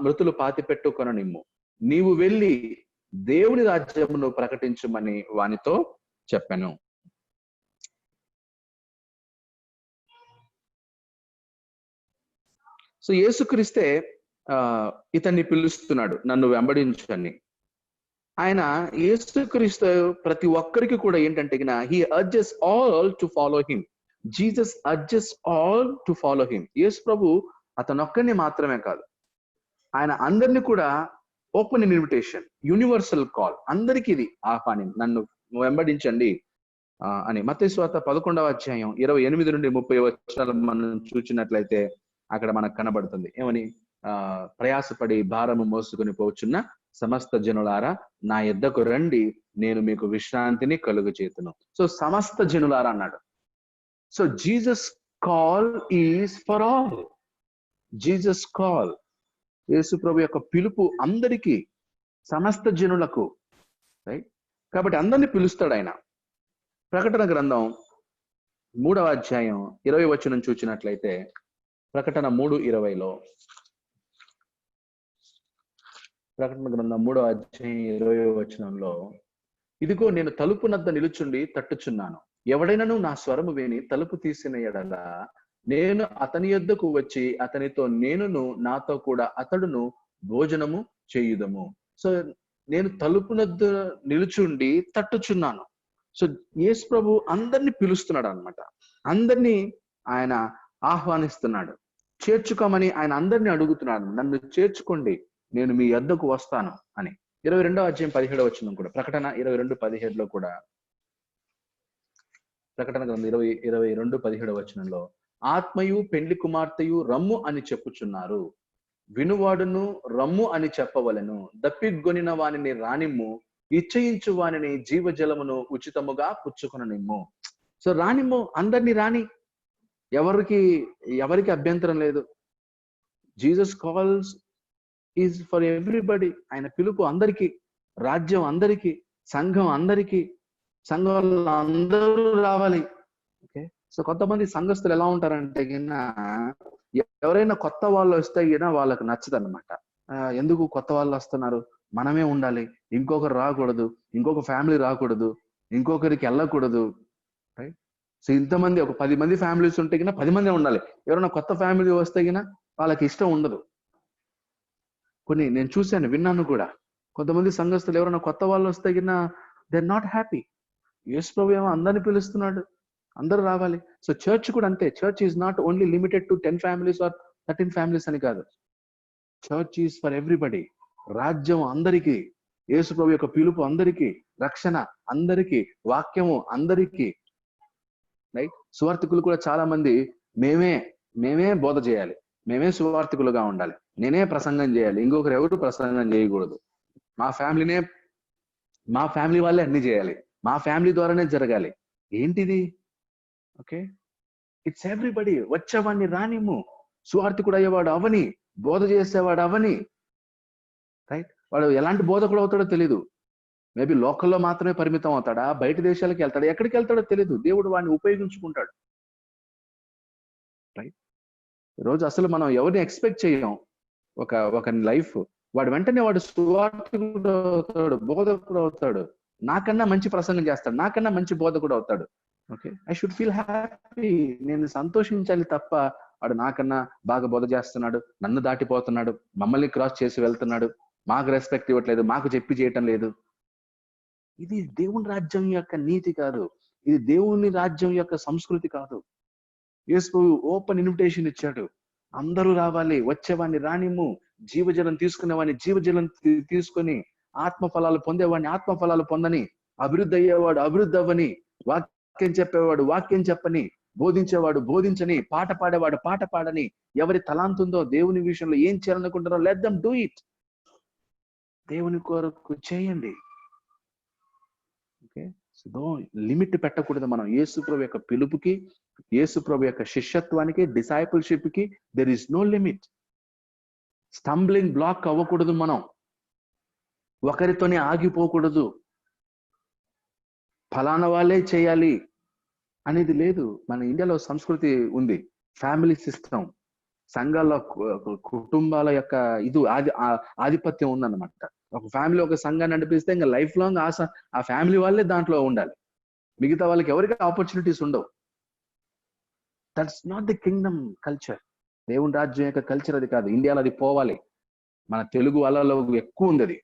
A: మృతులు పాతిపెట్టుకొననిమ్ము, నీవు వెళ్ళి దేవుని రాజ్యమును ప్రకటించుమని వానితో చెప్పాను. సో యేసుక్రీస్తే ఇతన్ని పిలుస్తున్నాడు, నన్ను వెంబడించని. ఆయన యేసుక్రీస్తు ప్రతి ఒక్కరికి కూడా ఏంటంటే he urges all to follow him. Jesus urges all to follow him. Yesu ప్రభు అతనొక్కడిని మాత్రమే కాదు, ఆయన అందరినీ కూడా ఓపెన్ ఇన్విటేషన్, యూనివర్సల్ కాల్, అందరికీ ఇది ఆహ్వానం, నన్ను వెంబడించండి అని. మత్తయి సువార్త 11వ అధ్యాయం 28 నుండి 30 వచనాలు మనం చూసినట్లయితే అక్కడ మనకు కనబడుతుంది ఏమని, ప్రయాసపడి భారము మోసుకొని పోచున్న సమస్త జనులారా నా యొద్దకు రండి, నేను మీకు విశ్రాంతిని కలుగు చేతును. సో సమస్త జనులారా అన్నాడు. So Jesus call is for all. Jesus call, Yesu ప్రభు యొక్క పిలుపు అందరికీ, సమస్త జనులకు, రైట్? కాబట్టి అందరినీ పిలుస్తాడు ఆయన. ప్రకటన గ్రంథం 3వ అధ్యాయం 20 వచనం చూచినట్లయితే, ప్రకటన 3:20లో, ప్రకటన గ్రంథం 3వ అధ్యాయం 20వ వచనంలో, ఇదిగో నేను తలుపు నద్ద నిలుచుండి తట్టుచున్నాను, ఎవడైనను నా స్వరము విని తలుపు తీసిన ఎడల నేను అతని యొద్దకు వచ్చి అతనితో నేనును నాతో కూడా అతడును భోజనము చేయుదము. సో నేను తలుపు నద్ద నిలుచుండి తట్టుచున్నాను. సో యేసు ప్రభు అందరినీ పిలుస్తున్నాడు అన్నమాట. అందరినీ ఆయన ఆహ్వానిస్తున్నాడు, చేర్చుకోమని ఆయన అందరినీ అడుగుతున్నాడు, నన్ను చేర్చుకోండి, నేను మీ యొద్దకు వస్తాను అని. 22వ అధ్యాయం 17వ వచనం కూడా, ప్రకటన 22:17లో కూడా, ప్రకటన గ్రంథం 22:17వ వచనంలో, ఆత్మయు పెండ్లి కుమార్తెయు రమ్ము అని చెప్పుచున్నారు, వినువాడును రమ్ము అని చెప్పవలెను, దప్పిగొనిన వానిని రానిమ్ము, ఇచ్చయించు వానిని జీవజలమును ఉచితముగా పుచ్చుకొననిమ్ము. సో రానిమ్ము, అందరినీ రాని, ఎవరికి అభ్యంతరం లేదు. Jesus calls is for everybody. ఆయన పిలుపు అందరికీ, రాజ్యం అందరికీ, సంఘం అందరికీ, సంఘంలో అందరూ రావాలి. ఓకే. సో కొంతమంది సంఘస్థులు ఎలా ఉంటారంటే ఎవరైనా కొత్త వాళ్ళు వస్తే వాళ్ళకి నచ్చదన్నమాట. ఎందుకు కొత్త వాళ్ళు వస్తున్నారు, మనమే ఉండాలి, ఇంకొకరు రాకూడదు, ఇంకొక ఫ్యామిలీ రాకూడదు, ఇంకొకరికి వెళ్ళకూడదు, రైట్? సో ఇంతమంది ఒక 10 మంది ఫ్యామిలీస్ ఉంటే 10 మంది ఉండాలి. ఎవరైనా కొత్త ఫ్యామిలీ వస్తే వాళ్ళకి ఇష్టం ఉండదు. కొన్ని నేను చూశాను, విన్నాను కూడా. కొంతమంది సంఘస్థులు ఎవరైనా కొత్త వాళ్ళు వస్తే they are not happy. Yesu ప్రభు ఏమో అందరిని పిలుస్తున్నాడు, అందరూ రావాలి. సో చర్చ్ కూడా అంతే. Church is not only limited to 10 families or 13 families అని కాదు. Church is for everybody. రాజ్యం అందరికీ, యేసు ప్రభు యొక్క పిలుపు అందరికీ, రక్షణ అందరికీ, వాక్యము అందరికీ, రైట్? సువార్థికులు కూడా చాలా మంది మేమే బోధ చేయాలి, మేమే సువార్థికులుగా ఉండాలి, నేనే ప్రసంగం చేయాలి, ఇంకొకరు ఎవరు ప్రసంగం చేయకూడదు, మా ఫ్యామిలీ వాళ్ళే అన్ని చేయాలి, మా ఫ్యామిలీ ద్వారానే జరగాలి. ఏంటిది? Okay, it's everybody. వచ్చేవాడిని రానిమ్ము, సువార్థికుడు అయ్యేవాడు అవని, బోధ చేసేవాడు అవని, రైట్? వాడు ఎలాంటి బోధకుడు అవుతాడో తెలీదు. మేబీ లోకల్లో మాత్రమే పరిమితం అవుతాడా, బయట దేశాలకు వెళ్తాడా, ఎక్కడికి వెళ్తాడో తెలీదు. దేవుడు వాడిని ఉపయోగించుకుంటాడు, రైట్? రోజు అసలు మనం ఎవరిని ఎక్స్పెక్ట్ చేయం. ఒక లైఫ్ వాడు వెంటనే వాడు సువార్థికుడు అవుతాడు, బోధకుడు అవుతాడు, నాకన్నా మంచి ప్రసంగం చేస్తాడు, నాకన్నా మంచి బోధకుడు అవుతాడు. Okay, I should feel happy, నేను సంతోషించాలి తప్ప వాడు నాకన్నా బాగా బోధ చేస్తున్నాడు, నన్ను దాటిపోతున్నాడు, మమ్మల్ని క్రాస్ చేసి వెళ్తున్నాడు, మాకు రెస్పెక్ట్ ఇవ్వట్లేదు, మాకు చెప్పి చేయటం లేదు. ఇది దేవుని రాజ్యం యొక్క నీతి కాదు, ఇది దేవుని రాజ్యం యొక్క సంస్కృతి కాదు. యేసు ఓపెన్ ఇన్విటేషన్ ఇచ్చాడు, అందరూ రావాలి, వచ్చేవాడిని రానిమ్ము, జీవజలం తీసుకునేవాడిని జీవజలం తీసుకొని ఆత్మ ఫలాలు పొందేవాడిని ఆత్మ ఫలాలు పొందని, అభివృద్ధి అయ్యేవాడు అభివృద్ధి అవ్వని, వాక్యం చెప్పేవాడు వాక్యం చెప్పని, బోధించేవాడు బోధించని, పాట పాడేవాడు పాట పాడని, ఎవరి తలాంతుందో దేవుని విషయంలో ఏం చేయాలనుకుంటారో లెట్ దెమ్ డూ ఇట్. దేవుని కొరకు చేయండి. ఓకే, సో లిమిట్ పెట్టకూడదు మనం. యేసుప్రభు యొక్క పిలుపుకి, యేసుప్రభు యొక్క శిష్యత్వానికి, డిసైపుల్షిప్ కి there is no limit. Stumbling block అవ్వకూడదు. మనం ఒకరితోనే ఆగిపోకూడదు. ఫలానా వాళ్ళే చేయాలి అనేది లేదు. మన ఇండియాలో సంస్కృతి ఉంది, ఫ్యామిలీ సిస్టమ్, సంఘాల్లో కుటుంబాల యొక్క ఇది ఆధిపత్యం ఉందన్నమాట. ఒక ఫ్యామిలీ ఒక సంఘాన్ని నడిపిస్తే ఇంకా లైఫ్ లాంగ్ ఆ ఫ్యామిలీ వాళ్ళే దాంట్లో ఉండాలి, మిగతా వాళ్ళకి ఎవరికి ఆపర్చునిటీస్ ఉండవు. That's not the Kingdom culture. దేవుని రాజ్యం యొక్క కల్చర్ అది కాదు. ఇండియాలో అది పోవాలి. మన తెలుగు వాళ్ళలో ఎక్కువ ఉంది అది.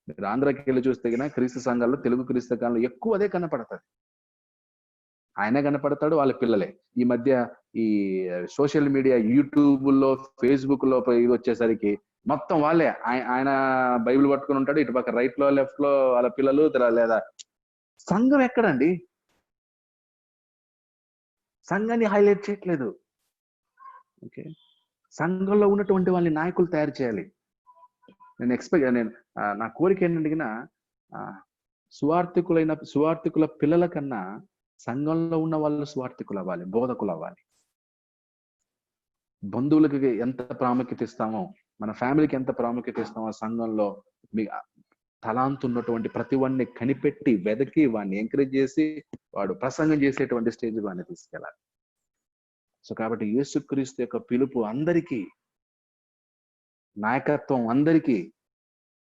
A: మీరు ఆంధ్రాకి వెళ్ళి చూస్తే కన్నా క్రీస్తు సంఘాల్లో, తెలుగు క్రీస్తు సంఘాల్లో ఎక్కువ అదే కనపడుతుంది. ఆయనే కనపడతాడు, వాళ్ళ పిల్లలే. ఈ మధ్య ఈ సోషల్ మీడియా, యూట్యూబ్ లో, ఫేస్బుక్ లో ఇది వచ్చేసరికి మొత్తం వాళ్ళే. ఆయన బైబిల్ పట్టుకుని ఉంటాడు, ఇటు పక్క రైట్ లో లెఫ్ట్ లో వాళ్ళ పిల్లలు. లేదా సంఘం ఎక్కడండి? సంఘాన్ని హైలైట్ చేయట్లేదు. ఓకే, సంఘంలో ఉన్నటువంటి వాళ్ళని నాయకులు తయారు చేయాలి. నేను నా కోరిక ఏంటంటే సువార్థికుల పిల్లల కన్నా సంఘంలో ఉన్న వాళ్ళు సువార్థికులు అవ్వాలి, బోధకులు అవ్వాలి. బంధువులకి ఎంత ప్రాముఖ్యత ఇస్తామో, మన ఫ్యామిలీకి ఎంత ప్రాముఖ్యత ఇస్తామో, సంఘంలో మీ తలాంతు ఉన్నటువంటి ప్రతి వాడిని కనిపెట్టి వెదకి వాడిని ఎంకరేజ్ చేసి వాడు ప్రసంగం చేసేటువంటి స్టేజ్ వాడిని తీసుకెళ్ళాలి. సో కాబట్టి యేసుక్రీస్తు యొక్క పిలుపు అందరికీ, నాయకత్వం అందరికీ.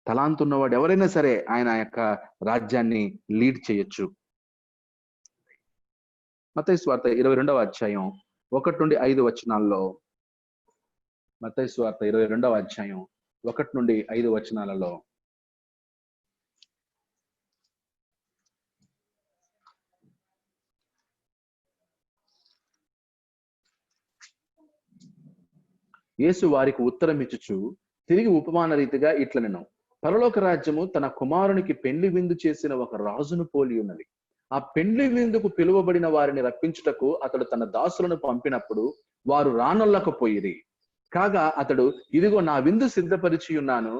A: తలాంతున్నవాడు ఎవరైనా సరే ఆయన యొక్క రాజ్యాన్ని లీడ్ చేయొచ్చు. మత్తయి సువార్త 22వ అధ్యాయం 1 నుండి 5 వచనాల్లో, మత్తయి సువార్త 22వ అధ్యాయం 1 నుండి 5 వచనాలలో యేసు వారికి ఉత్తరం ఇచ్చుచు తిరిగి ఉపమాన రీతిగా ఇట్లనెను, పరలోక రాజ్యము తన కుమారునికి పెండ్లి విందు చేసిన ఒక రాజును పోలి ఉన్నది. ఆ పెండ్లి విందుకు పిలువబడిన వారిని రప్పించుటకు అతడు తన దాసులను పంపినప్పుడు వారు రానొల్లకపోయిరి. కాగా అతడు, ఇదిగో నా విందు సిద్ధపరిచి ఉన్నాను,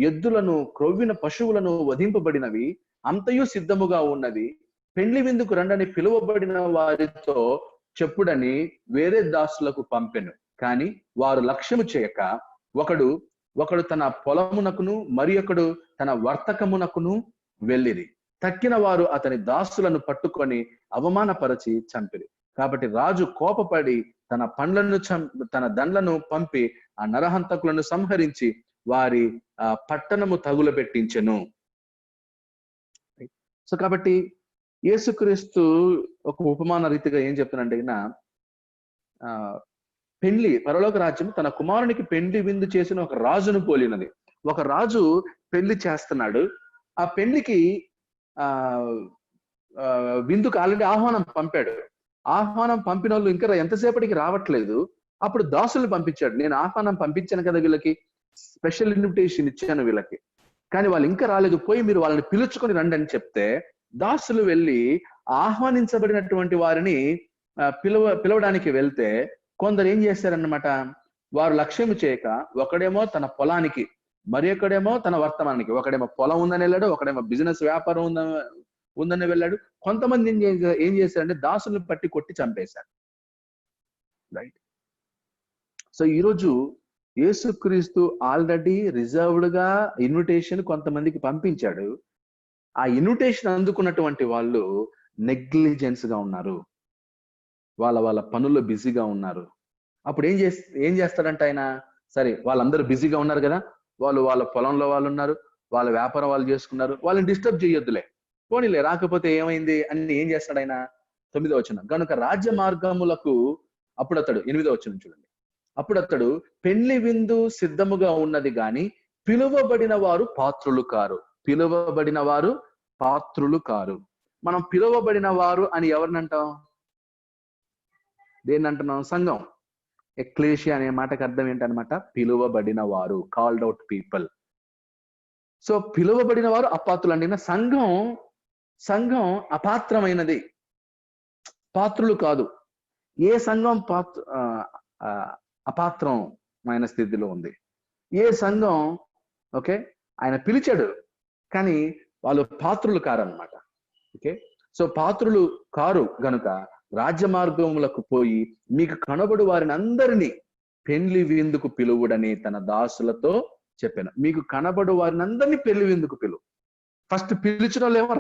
A: ఎద్దులను క్రొవ్విన పశువులను వధింపబడినవి, అంతయు సిద్ధముగా ఉన్నది, పెండ్లి విందుకు రండని పిలువబడిన వారితో చెప్పుడని వేరే దాసులకు పంపెను. కానీ వారు లక్ష్యము చేయక ఒకడు తన పొలమునకును మరి ఒకడు తన వర్తకమునకును వెళ్ళిరి. తక్కిన వారు అతని దాసులను పట్టుకొని అవమానపరచి చంపిరి. కాబట్టి రాజు కోపపడి తన దండ్లను పంపి ఆ నరహంతకులను సంహరించి వారి పట్టణము తగులబెట్టించెను. సో కాబట్టి యేసుక్రీస్తు ఒక ఉపమాన రీతిగా ఏం చెప్తున్నాడంటే, పెండ్లి, పరలోక రాజ్యం తన కుమారునికి పెండ్లి విందు చేసిన ఒక రాజును పోలినది. ఒక రాజు పెళ్లి చేస్తున్నాడు. ఆ పెళ్లికి విందుకు ఆల్రెడీ ఆహ్వానం పంపాడు. ఆహ్వానం పంపిన వాళ్ళు ఇంకా ఎంతసేపటికి రావట్లేదు. అప్పుడు దాసులు పంపించాడు. నేను ఆహ్వానం పంపించాను కదా, వీళ్ళకి స్పెషల్ ఇన్విటేషన్ ఇచ్చాను వీళ్ళకి, కానీ వాళ్ళు ఇంకా రాలేదు, పోయి మీరు వాళ్ళని పిలుచుకొని రండి అని చెప్తే దాసులు వెళ్ళి ఆహ్వానించబడినటువంటి వారిని పిలవడానికి వెళ్తే కొందరు ఏం చేశారన్నమాట, వారు లక్ష్యం చేయక ఒకడేమో తన పొలానికి, మరి ఒకడేమో తన వర్తమానానికి, ఒకడేమో పొలం ఉందని వెళ్ళాడు, ఒకడేమో బిజినెస్ వ్యాపారం ఉందని వెళ్ళాడు. కొంతమంది ఏం చేశారంటే దాసులను పట్టి కొట్టి చంపేశారు. రైట్. సో ఈరోజు యేసుక్రీస్తు ఆల్రెడీ రిజర్వ్డ్ గా ఇన్విటేషన్ కొంతమందికి పంపించాడు. ఆ ఇన్విటేషన్ అందుకున్నటువంటి వాళ్ళు నెగ్లిజెన్స్ గా ఉన్నారు, వాళ్ళ పనుల్లో బిజీగా ఉన్నారు. అప్పుడు ఏం చేస్తాడంట ఆయన, సరే వాళ్ళందరూ బిజీగా ఉన్నారు కదా, వాళ్ళ పొలంలో వాళ్ళు ఉన్నారు, వాళ్ళ వ్యాపారం వాళ్ళు చేసుకున్నారు, వాళ్ళని డిస్టర్బ్ చేయొద్దులే, పోనీలే, రాకపోతే ఏమైంది అని ఏం చేస్తాడు ఆయన. 9వ వచనం, గనుక రాజ్య మార్గములకు, అప్పుడు అతడు 8వ వచనం చూడండి, అప్పుడు అతడు పెళ్లి విందు సిద్ధముగా ఉన్నది గాని పిలువబడిన వారు పాత్రులు కారు. పిలువబడిన వారు పాత్రులు కారు. మనం పిలువబడిన వారు అని ఎవరిని అంటాం? దేన్ని అంటున్నాం? సంఘం. ఎక్లేషియా అనే మాటకు అర్థం ఏంటనమాట? పిలువబడిన వారు, కాల్డ్ అవుట్ పీపుల్. సో పిలువబడిన వారు అపాత్రులండి. సంఘం అపాత్రమైనది, పాత్రులు కాదు. ఏ సంఘం అపాత్రమైన స్థితిలో ఉంది? ఏ సంఘం ఓకే ఆయన పిలిచాడు కానీ వాళ్ళు పాత్రులు కారనమాట. ఓకే, సో పాత్రులు కారు గనుక రాజ్య మార్గములకు పోయి మీకు కనబడు వారిని అందరినీ పెండ్లి విందుకు పిలువుడని తన దాసులతో చెప్పాను. మీకు కనబడు వారిని అందరినీ పెళ్లి విందుకు పిలువు. ఫస్ట్ పిలిచిన వాళ్ళు ఏమో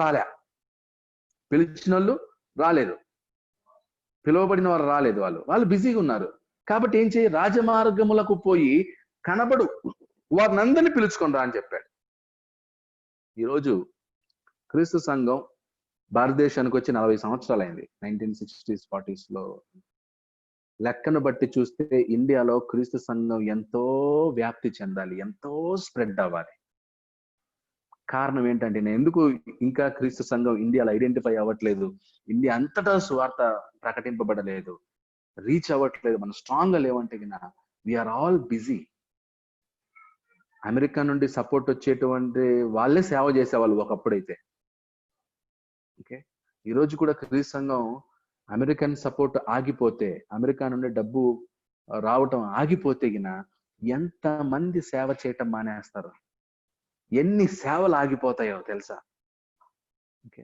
A: పిలిచిన వాళ్ళు రాలేదు, పిలువబడిన వారు రాలేదు, వాళ్ళు బిజీగా ఉన్నారు. కాబట్టి ఏం చేయి, రాజమార్గములకు పోయి కనబడు వారిని అందరినీ పిలుచుకొని రా అని చెప్పాడు. ఈరోజు క్రీస్తు సంఘం భారతదేశానికి వచ్చి 40 సంవత్సరాలు అయింది. 1960s 40s లో లెక్కను బట్టి చూస్తే ఇండియాలో క్రీస్తు సంఘం ఎంతో వ్యాప్తి చెందాలి, ఎంతో స్ప్రెడ్ అవ్వాలి. కారణం ఏంటంటే, నేను ఎందుకు ఇంకా క్రీస్తు సంఘం ఇండియాలో ఐడెంటిఫై అవ్వట్లేదు, ఇండియా అంతటా సువార్త ప్రకటింపబడలేదు, రీచ్ అవ్వట్లేదు, మనం స్ట్రాంగ్ గా లేవంటే వీఆర్ ఆల్ బిజీ. అమెరికా నుండి సపోర్ట్ వచ్చేటువంటి వాళ్ళే సేవ చేసేవాళ్ళు ఒకప్పుడైతే. ఓకే, ఈరోజు కూడా క్రీస్తు సంఘం అమెరికన్ సపోర్ట్ ఆగిపోతే, అమెరికా నుండి డబ్బు రావటం ఆగిపోతే ఎంత మంది సేవ చేయటం మానేస్తారు, ఎన్ని సేవలు ఆగిపోతాయో తెలుసా? ఓకే,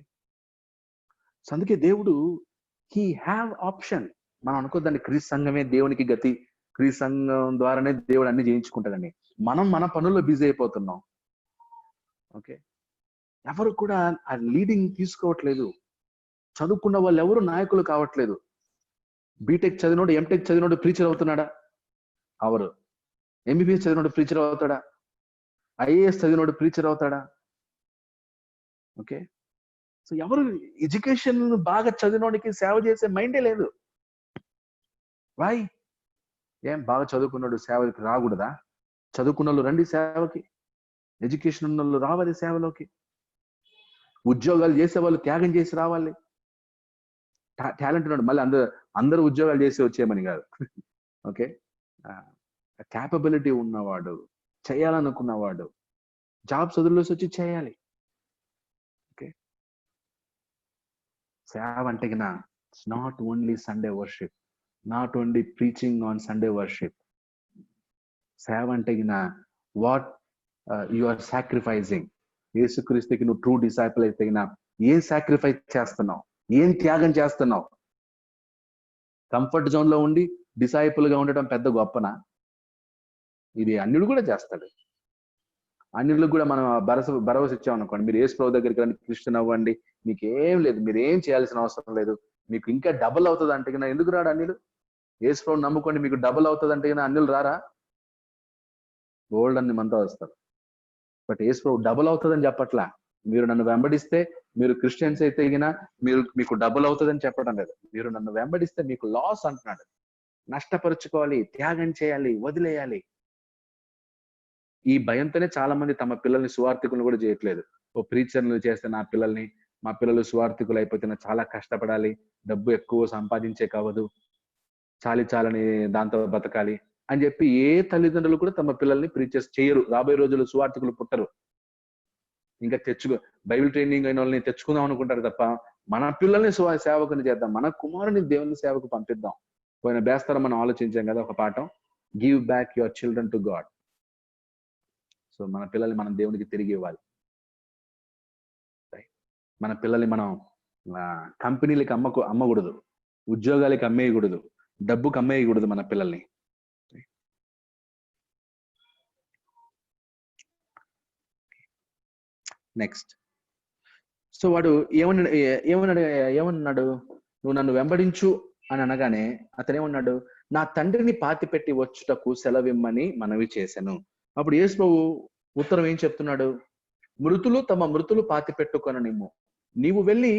A: సో అందుకే దేవుడు హీ హ్యావ్ ఆప్షన్. మనం అనుకోద్దాన్ని క్రీస్తు సంఘమే దేవునికి గతి, క్రీస్తు సంఘం ద్వారానే దేవుడు అన్ని చేయించుకుంటాడని. మనం మన పనుల్లో బిజీ అయిపోతున్నాం. ఓకే, ఎవరు కూడా ఆ లీడింగ్ తీసుకోవట్లేదు. చదువుకున్న వాళ్ళు ఎవరు నాయకులు కావట్లేదు. బీటెక్ చదివినోడు, ఎంటెక్ చదివినోడు ప్రీచర్ అవుతున్నాడా? అవరు. ఎంబీబీఎస్ చదివినోడు ప్రీచర్ అవుతాడా? ఐఏఎస్ చదివినోడు ప్రీచర్ అవుతాడా? ఓకే, సో ఎవరు ఎడ్యుకేషన్ బాగా చదివినోడికి సేవ చేసే మైండే లేదు. వై? ఏం బాగా చదువుకున్నాడు సేవకి రాకూడదా? చదువుకున్న వాళ్ళు రండి సేవకి, ఎడ్యుకేషన్ ఉన్న వాళ్ళు రావాలి సేవలోకి, ఉద్యోగాలు చేసే వాళ్ళు త్యాగం చేసి రావాలి. టాలెంట్ ఉన్నాడు, మళ్ళీ అందరూ ఉద్యోగాలు చేసి వచ్చేయమని కాదు. ఓకే, క్యాపబిలిటీ ఉన్నవాడు, చేయాలనుకున్నవాడు జాబ్స్ వదిలేసి వచ్చి చేయాలి. ఓకే, సేవ అంటే it's not only Sunday worship, not only preaching on Sunday worship. సేవ అంటే వాట్ యు ఆర్ సాక్రిఫైజింగ్. యేసుక్రీస్తుకి నువ్వు ట్రూ డిసైపుల్ అయితే ఏం సాక్రిఫైస్ చేస్తున్నావు, ఏం త్యాగం చేస్తున్నావు? కంఫర్ట్ జోన్ లో ఉండి డిసైపుల్ గా ఉండటం పెద్ద గొప్పనా? ఇది అన్యుడు కూడా చేస్తాడు. అన్యులకు కూడా మనం భరోసా ఇచ్చామనుకోండి, మీరు యేసు ప్రభు దగ్గరికి రండి, క్రిస్టియన్ అవ్వండి, మీకు ఏం లేదు, మీరు ఏం చేయాల్సిన అవసరం లేదు, మీకు ఇంకా డబుల్ అవుతుంది అంటే ఎందుకు రాడు అన్యులు? యేసు ప్రభు నమ్ముకోండి, మీకు డబుల్ అవుతుంది అంటే అన్యులు రారా? గోల్డ్ అన్ని మనతో వస్తారు. బట్ యేసు ప్రభు డబుల్ అవుతుందని చెప్పట్లా. మీరు నన్ను వెంబడిస్తే, మీరు క్రిస్టియన్స్ అయితే మీకు డబుల్ అవుతుందని చెప్పడం లేదు. మీరు నన్ను వెంబడిస్తే మీకు లాస్ అంటున్నాడు. నష్టపరుచుకోవాలి, త్యాగం చేయాలి, వదిలేయాలి. ఈ భయంతోనే చాలా మంది తమ పిల్లల్ని సువార్థికులను కూడా చేయట్లేదు. ఓ ప్రీచర్లు చేస్తే మా పిల్లలు సువార్థికులు అయిపోతే చాలా కష్టపడాలి, డబ్బు ఎక్కువ సంపాదించే కావదు, చాలని దాంతో బతకాలి అని చెప్పి ఏ తల్లిదండ్రులు కూడా తమ పిల్లల్ని ప్రీచర్స్ చేయరు. రాబోయే రోజుల్లో సువార్థికులు పుట్టరు. ఇంకా బైబిల్ ట్రైనింగ్ అయిన వాళ్ళని తెచ్చుకుందాం అనుకుంటారు తప్ప, మన పిల్లల్ని సేవకుని చేద్దాం, మన కుమారుని దేవుని సేవకు పంపిద్దాం. పోయిన బేస్తారం మనం ఆలోచించాం కదా ఒక పాఠం, give back your children to God. So మన పిల్లల్ని మనం దేవునికి తిరిగి ఇవ్వాలి. మన పిల్లల్ని మనం కంపెనీలకి అమ్మకూడదు, ఉద్యోగాలకి అమ్మేయకూడదు, డబ్బుకి అమ్మేయకూడదు మన పిల్లల్ని. నెక్స్ట్, సో వాడు ఏమన్నాడు? నువ్వు నన్ను వెంబడించు అని అనగానే అతను ఏమన్నాడు? నా తండ్రిని పాతిపెట్టి వచ్చుటకు సెలవిమ్మని మనవి చేశాను. అప్పుడు యేసు ప్రభు ఉత్తరం ఏం చెప్తున్నాడు? మృతులు తమ మృతులు పాతిపెట్టుకొననిమ్ము, నీవు వెళ్ళి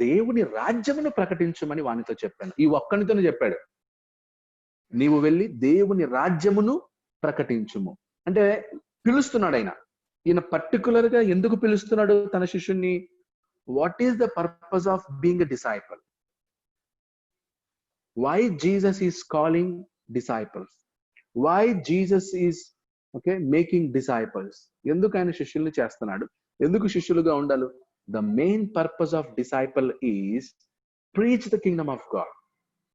A: దేవుని రాజ్యమును ప్రకటించమని వానితో చెప్పాను. ఈ ఒక్కనితోనే చెప్పాడు, నీవు వెళ్ళి దేవుని రాజ్యమును ప్రకటించుము అంటే పిలుస్తున్నాడు ఆయన. ఈయన పర్టికులర్ గా ఎందుకు పిలుస్తున్నాడు తన శిష్యుణ్ణి? What is the purpose of being a disciple? Why Jesus is calling disciples. Why Jesus is making disciples? ఎందుకు ఆయన శిష్యుల్ని చేస్తున్నాడు? ఎందుకు శిష్యులుగా ఉండాలి? The main purpose of disciple is preach the kingdom of God.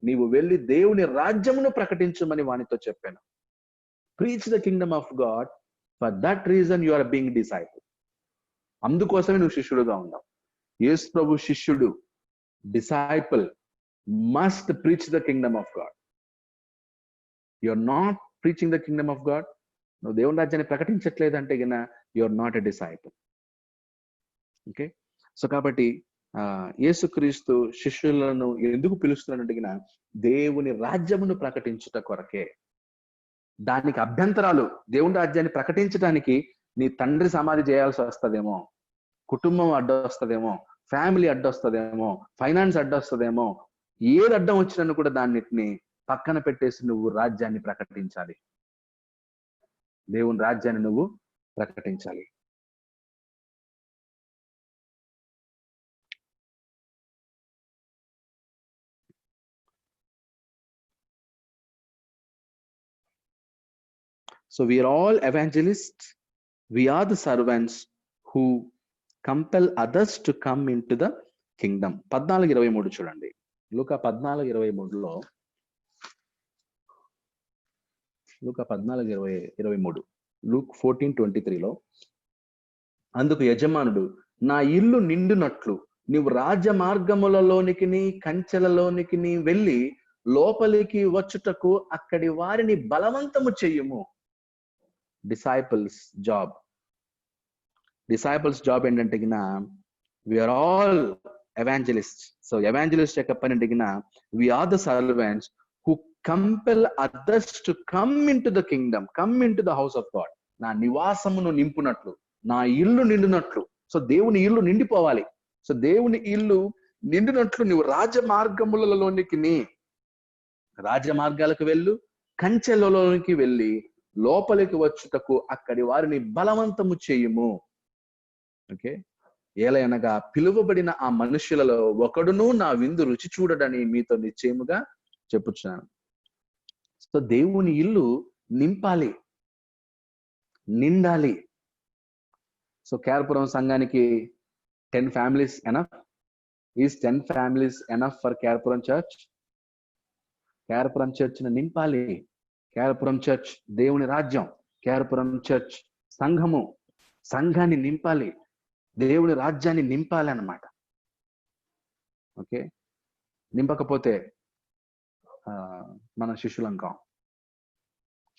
A: నీవు వెళ్ళి దేవుని రాజ్యమును ప్రకటించమని వానితో చెప్పాను. Preach the kingdom of God. For that reason you are being disciple. అందుకోసమే నువ్వు శిష్యుడుగా ఉన్నావు. యేసు ప్రభు శిష్యుడు, disciple must preach the kingdom of God. You are not preaching the kingdom of God. నువ్వు దేవుని రాజ్యాన్ని ప్రకటించట్లేదంటే గిన you are not a disciple. Okay, so కాబట్టి యేసుక్రీస్తు శిష్యులను ఎందుకు పిలుస్తున్నాడంటే గిన దేవుని రాజ్యమును ప్రకటించుట కొరకే. దానికి అభ్యంతరాలు, దేవుని రాజ్యాన్ని ప్రకటించడానికి నీ తండ్రి సమాధి చేయాల్సి వస్తుందేమో, కుటుంబం అడ్డొస్తుందేమో, ఫ్యామిలీ అడ్డొస్తుందేమో, ఫైనాన్స్ అడ్డొస్తుందేమో, ఏది అడ్డం వచ్చినా కూడా దాన్నిటిని పక్కన పెట్టేసి నువ్వు రాజ్యాన్ని ప్రకటించాలి. దేవుని రాజ్యాన్ని నువ్వు ప్రకటించాలి. So we are all evangelists. We are the servants who compel others to come into the kingdom. 14:23 చూడండి. లూకా 14:23లో, లూకా 14:23, లూక్ 14:23లో, అందుకు యజమానుడు, నా ఇల్లు నిండునట్లు నీవు రాజ్య మార్గములలోనికి కంచెలలోనికి వెళ్ళి లోపలికి వచ్చుటకు అక్కడి వారిని బలవంతము చెయ్యుము. Disciples job. డిసైపుల్స్ జాబ్ ఏంటంటే గిన we're all evangelists. So evangelist యొక్క పని అంటే గిన we are the servants who compel others to come into the kingdom, come into the house of God. నా నివాసమును నింపునట్లు, నా ఇల్లు నిండునట్లు. సో దేవుని ఇల్లు నిండిపోవాలి. సో దేవుని ఇల్లు నిండినట్లు నువ్వు రాజమార్గాలకు వెళ్ళు, కంచెలలోనికి వెళ్ళి లోపలికి వచ్చుటకు అక్కడి వారిని బలవంతము చేయుము. ఓకే, ఏలయనగా పిలువబడిన ఆ మనుషులలో ఒకడును నా విందు రుచి చూడడని మీతో నిశ్చయముగా చెప్పుచున్నాను. సో దేవుని ఇల్లు నింపాలి, నిండాలి. సో కేర్పురం సంఘానికి 10 families enough? Is 10 families enough for Kerpuram church? Kerpuram చర్చ్ని నింపాలి. కేర్పురం చర్చ్ దేవుని రాజ్యం, కేర్పురం చర్చ్ సంఘము, సంఘాన్ని నింపాలి, దేవుని రాజ్యాన్ని నింపాలి అన్నమాట. ఓకే, నింపకపోతే మన శిష్యులం కాం.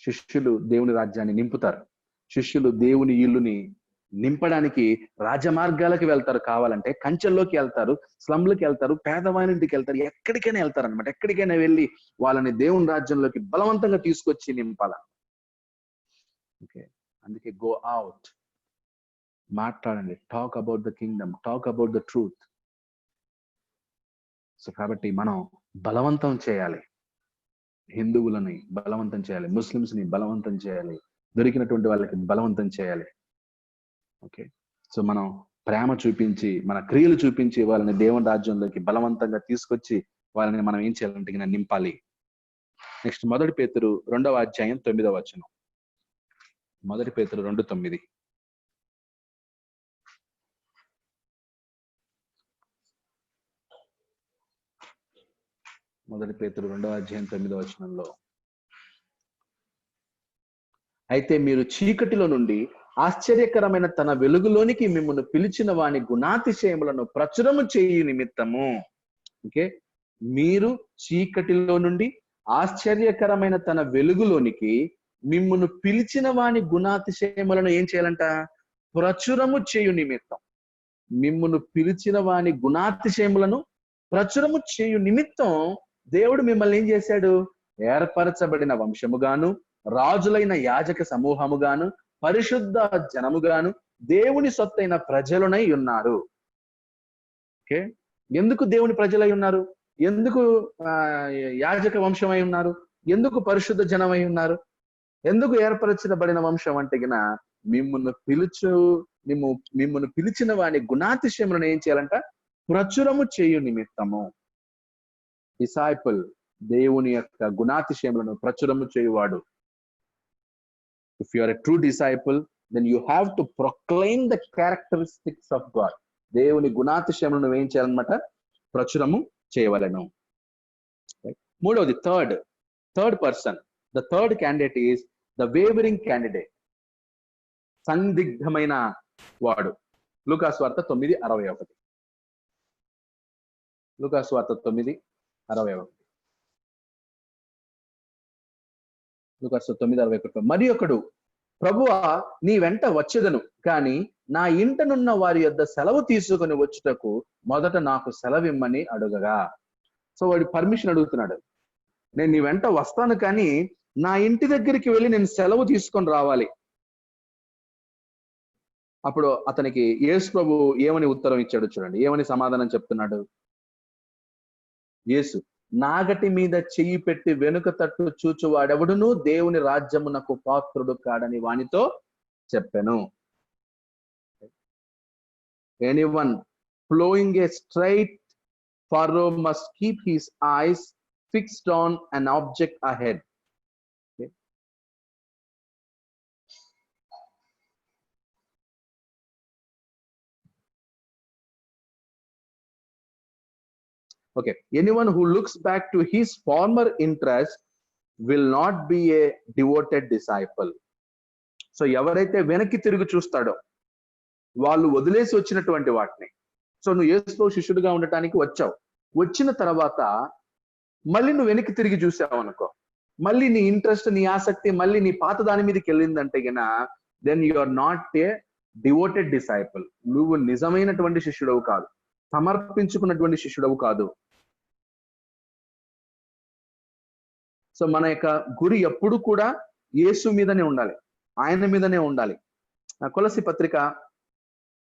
A: శిష్యులు దేవుని రాజ్యాన్ని నింపుతారు. శిష్యులు దేవుని ఇల్లుని నింపడానికి రాజమార్గాలకు వెళ్తారు. కావాలంటే కంచెల్లోకి వెళ్తారు, స్లమ్లకి వెళ్తారు, పేదవాని ఇంటికి వెళ్తారు, ఎక్కడికైనా వెళ్తారు అనమాట. ఎక్కడికైనా వెళ్ళి వాళ్ళని దేవుని రాజ్యంలోకి బలవంతంగా తీసుకొచ్చి నింపాల. ఓకే, అందుకే గో అవుట్, మాట్లాడండి, talk about the Kingdom, talk about the truth. So కాబట్టి మనం బలవంతం చేయాలి, హిందువులని బలవంతం చేయాలి, ముస్లిమ్స్ ని బలవంతం చేయాలి, దొరికినటువంటి వాళ్ళకి బలవంతం చేయాలి. ఓకే, సో మనం ప్రేమ చూపించి, మన క్రియలు చూపించి వాళ్ళని దేవుని రాజ్యంలోకి బలవంతంగా తీసుకొచ్చి వాళ్ళని మనం ఏం చేయాలంటే నింపాలి. నెక్స్ట్ 1 పేతురు 2వ అధ్యాయం 9వ వచనం. 1 పేతురు 2:9. 1 పేతురు 2వ అధ్యాయం 9వ వచనంలో, అయితే మీరు చీకటిలో నుండి ఆశ్చర్యకరమైన తన వెలుగులోనికి మిమ్మల్ని పిలిచిన వాని గుణాతిశయములను ప్రచురము చేయు నిమిత్తము. ఓకే, మీరు చీకటిలో నుండి ఆశ్చర్యకరమైన తన వెలుగులోనికి మిమ్మల్ని పిలిచిన వాని గుణాతిశయములను ఏం చేయాలంట? ప్రచురము చేయు నిమిత్తం. మిమ్మల్ని పిలిచిన వాని గుణాతిశయములను ప్రచురము చేయు నిమిత్తం దేవుడు మిమ్మల్ని ఏం చేశాడు? ఏర్పరచబడిన వంశముగాను, రాజులైన యాజక సమూహముగాను, పరిశుద్ధ జనముగాను, దేవుని సొత్తైన ప్రజలునై ఉన్నారు. ఓకే, ఎందుకు దేవుని ప్రజలై ఉన్నారు? ఎందుకు యాజక వంశమై ఉన్నారు? ఎందుకు పరిశుద్ధ జనమై ఉన్నారు? ఎందుకు ఏర్పరచబడిన వంశం అంటే గిన మిమ్మల్ని పిలిచిన వాని గుణాతిశయములను ఏం చేయాలంట? ప్రచురము చేయు నిమిత్తము. డిసైపుల్ దేవుని యొక్క గుణాతిశయములను ప్రచురము చేయువాడు. If you are a true disciple, then you have to proclaim the characteristics of God. దేవుని గుణాతిశయములను నువ్వు ఏం చేయాలన్నమాట? ప్రచురము చేయవలెను. మూడవది third person. The third candidate is the wavering candidate. సందిగ్ధమైన వాడు. లూకాసు వార్త 9:61. లూకాసు వార్త 9:61. లూకాసు 9:61. మరి ఒకడు, ప్రభువా నీ వెంట వచ్చేదను, కానీ నా ఇంటనున్న వారి యొద్ద సెలవు తీసుకొని వచ్చుటకు మొదట నాకు సెలవిమ్మని అడుగగా. సో వాడు పర్మిషన్ అడుగుతున్నాడు. నేను నీ వెంట వస్తాను, కానీ నా ఇంటి దగ్గరికి వెళ్ళి నేను సెలవు తీసుకొని రావాలి. అప్పుడు అతనికి యేసు ప్రభు ఏమని ఉత్తరం ఇచ్చాడు చూడండి. ఏమని సమాధానం చెప్తున్నాడు యేసు? నాగటి మీద చెయ్యి పెట్టి వెనుక తట్టు చూచువాడెవడును దేవుని రాజ్యమునకు పాత్రుడు కాడని వానితో చెప్పెను. Anyone flowing a straight furrow must keep his eyes fixed on an object ahead. Okay. Okay. Anyone who looks back to his former interest will not be a devoted disciple. So ఎవరైతే వెనక్కి తిరిగి చూస్తాడో వాళ్ళు వదిలేసి వచ్చినటువంటి వాటిని. So నువ్వు యేసు శిష్యుడిగా ఉండటానికి వచ్చావు. వచ్చిన తర్వాత మళ్ళీ నువ్వు వెనక్కి తిరిగి చూసావు అనుకో, మళ్ళీ నీ ఇంట్రెస్ట్, నీ ఆసక్తి మళ్ళీ నీ పాత దాని మీదకి వెళ్ళిందంటే గన, then you are not a devoted disciple. నువ్వు నిజమైనటువంటి శిష్యుడవు కాదు, సమర్పించుకున్నటువంటి శిష్యుడవు కాదు. సో మన యొక్క గురి ఎప్పుడు కూడా యేసు మీదనే ఉండాలి, ఆయన మీదనే ఉండాలి. కొలస్సీ పత్రిక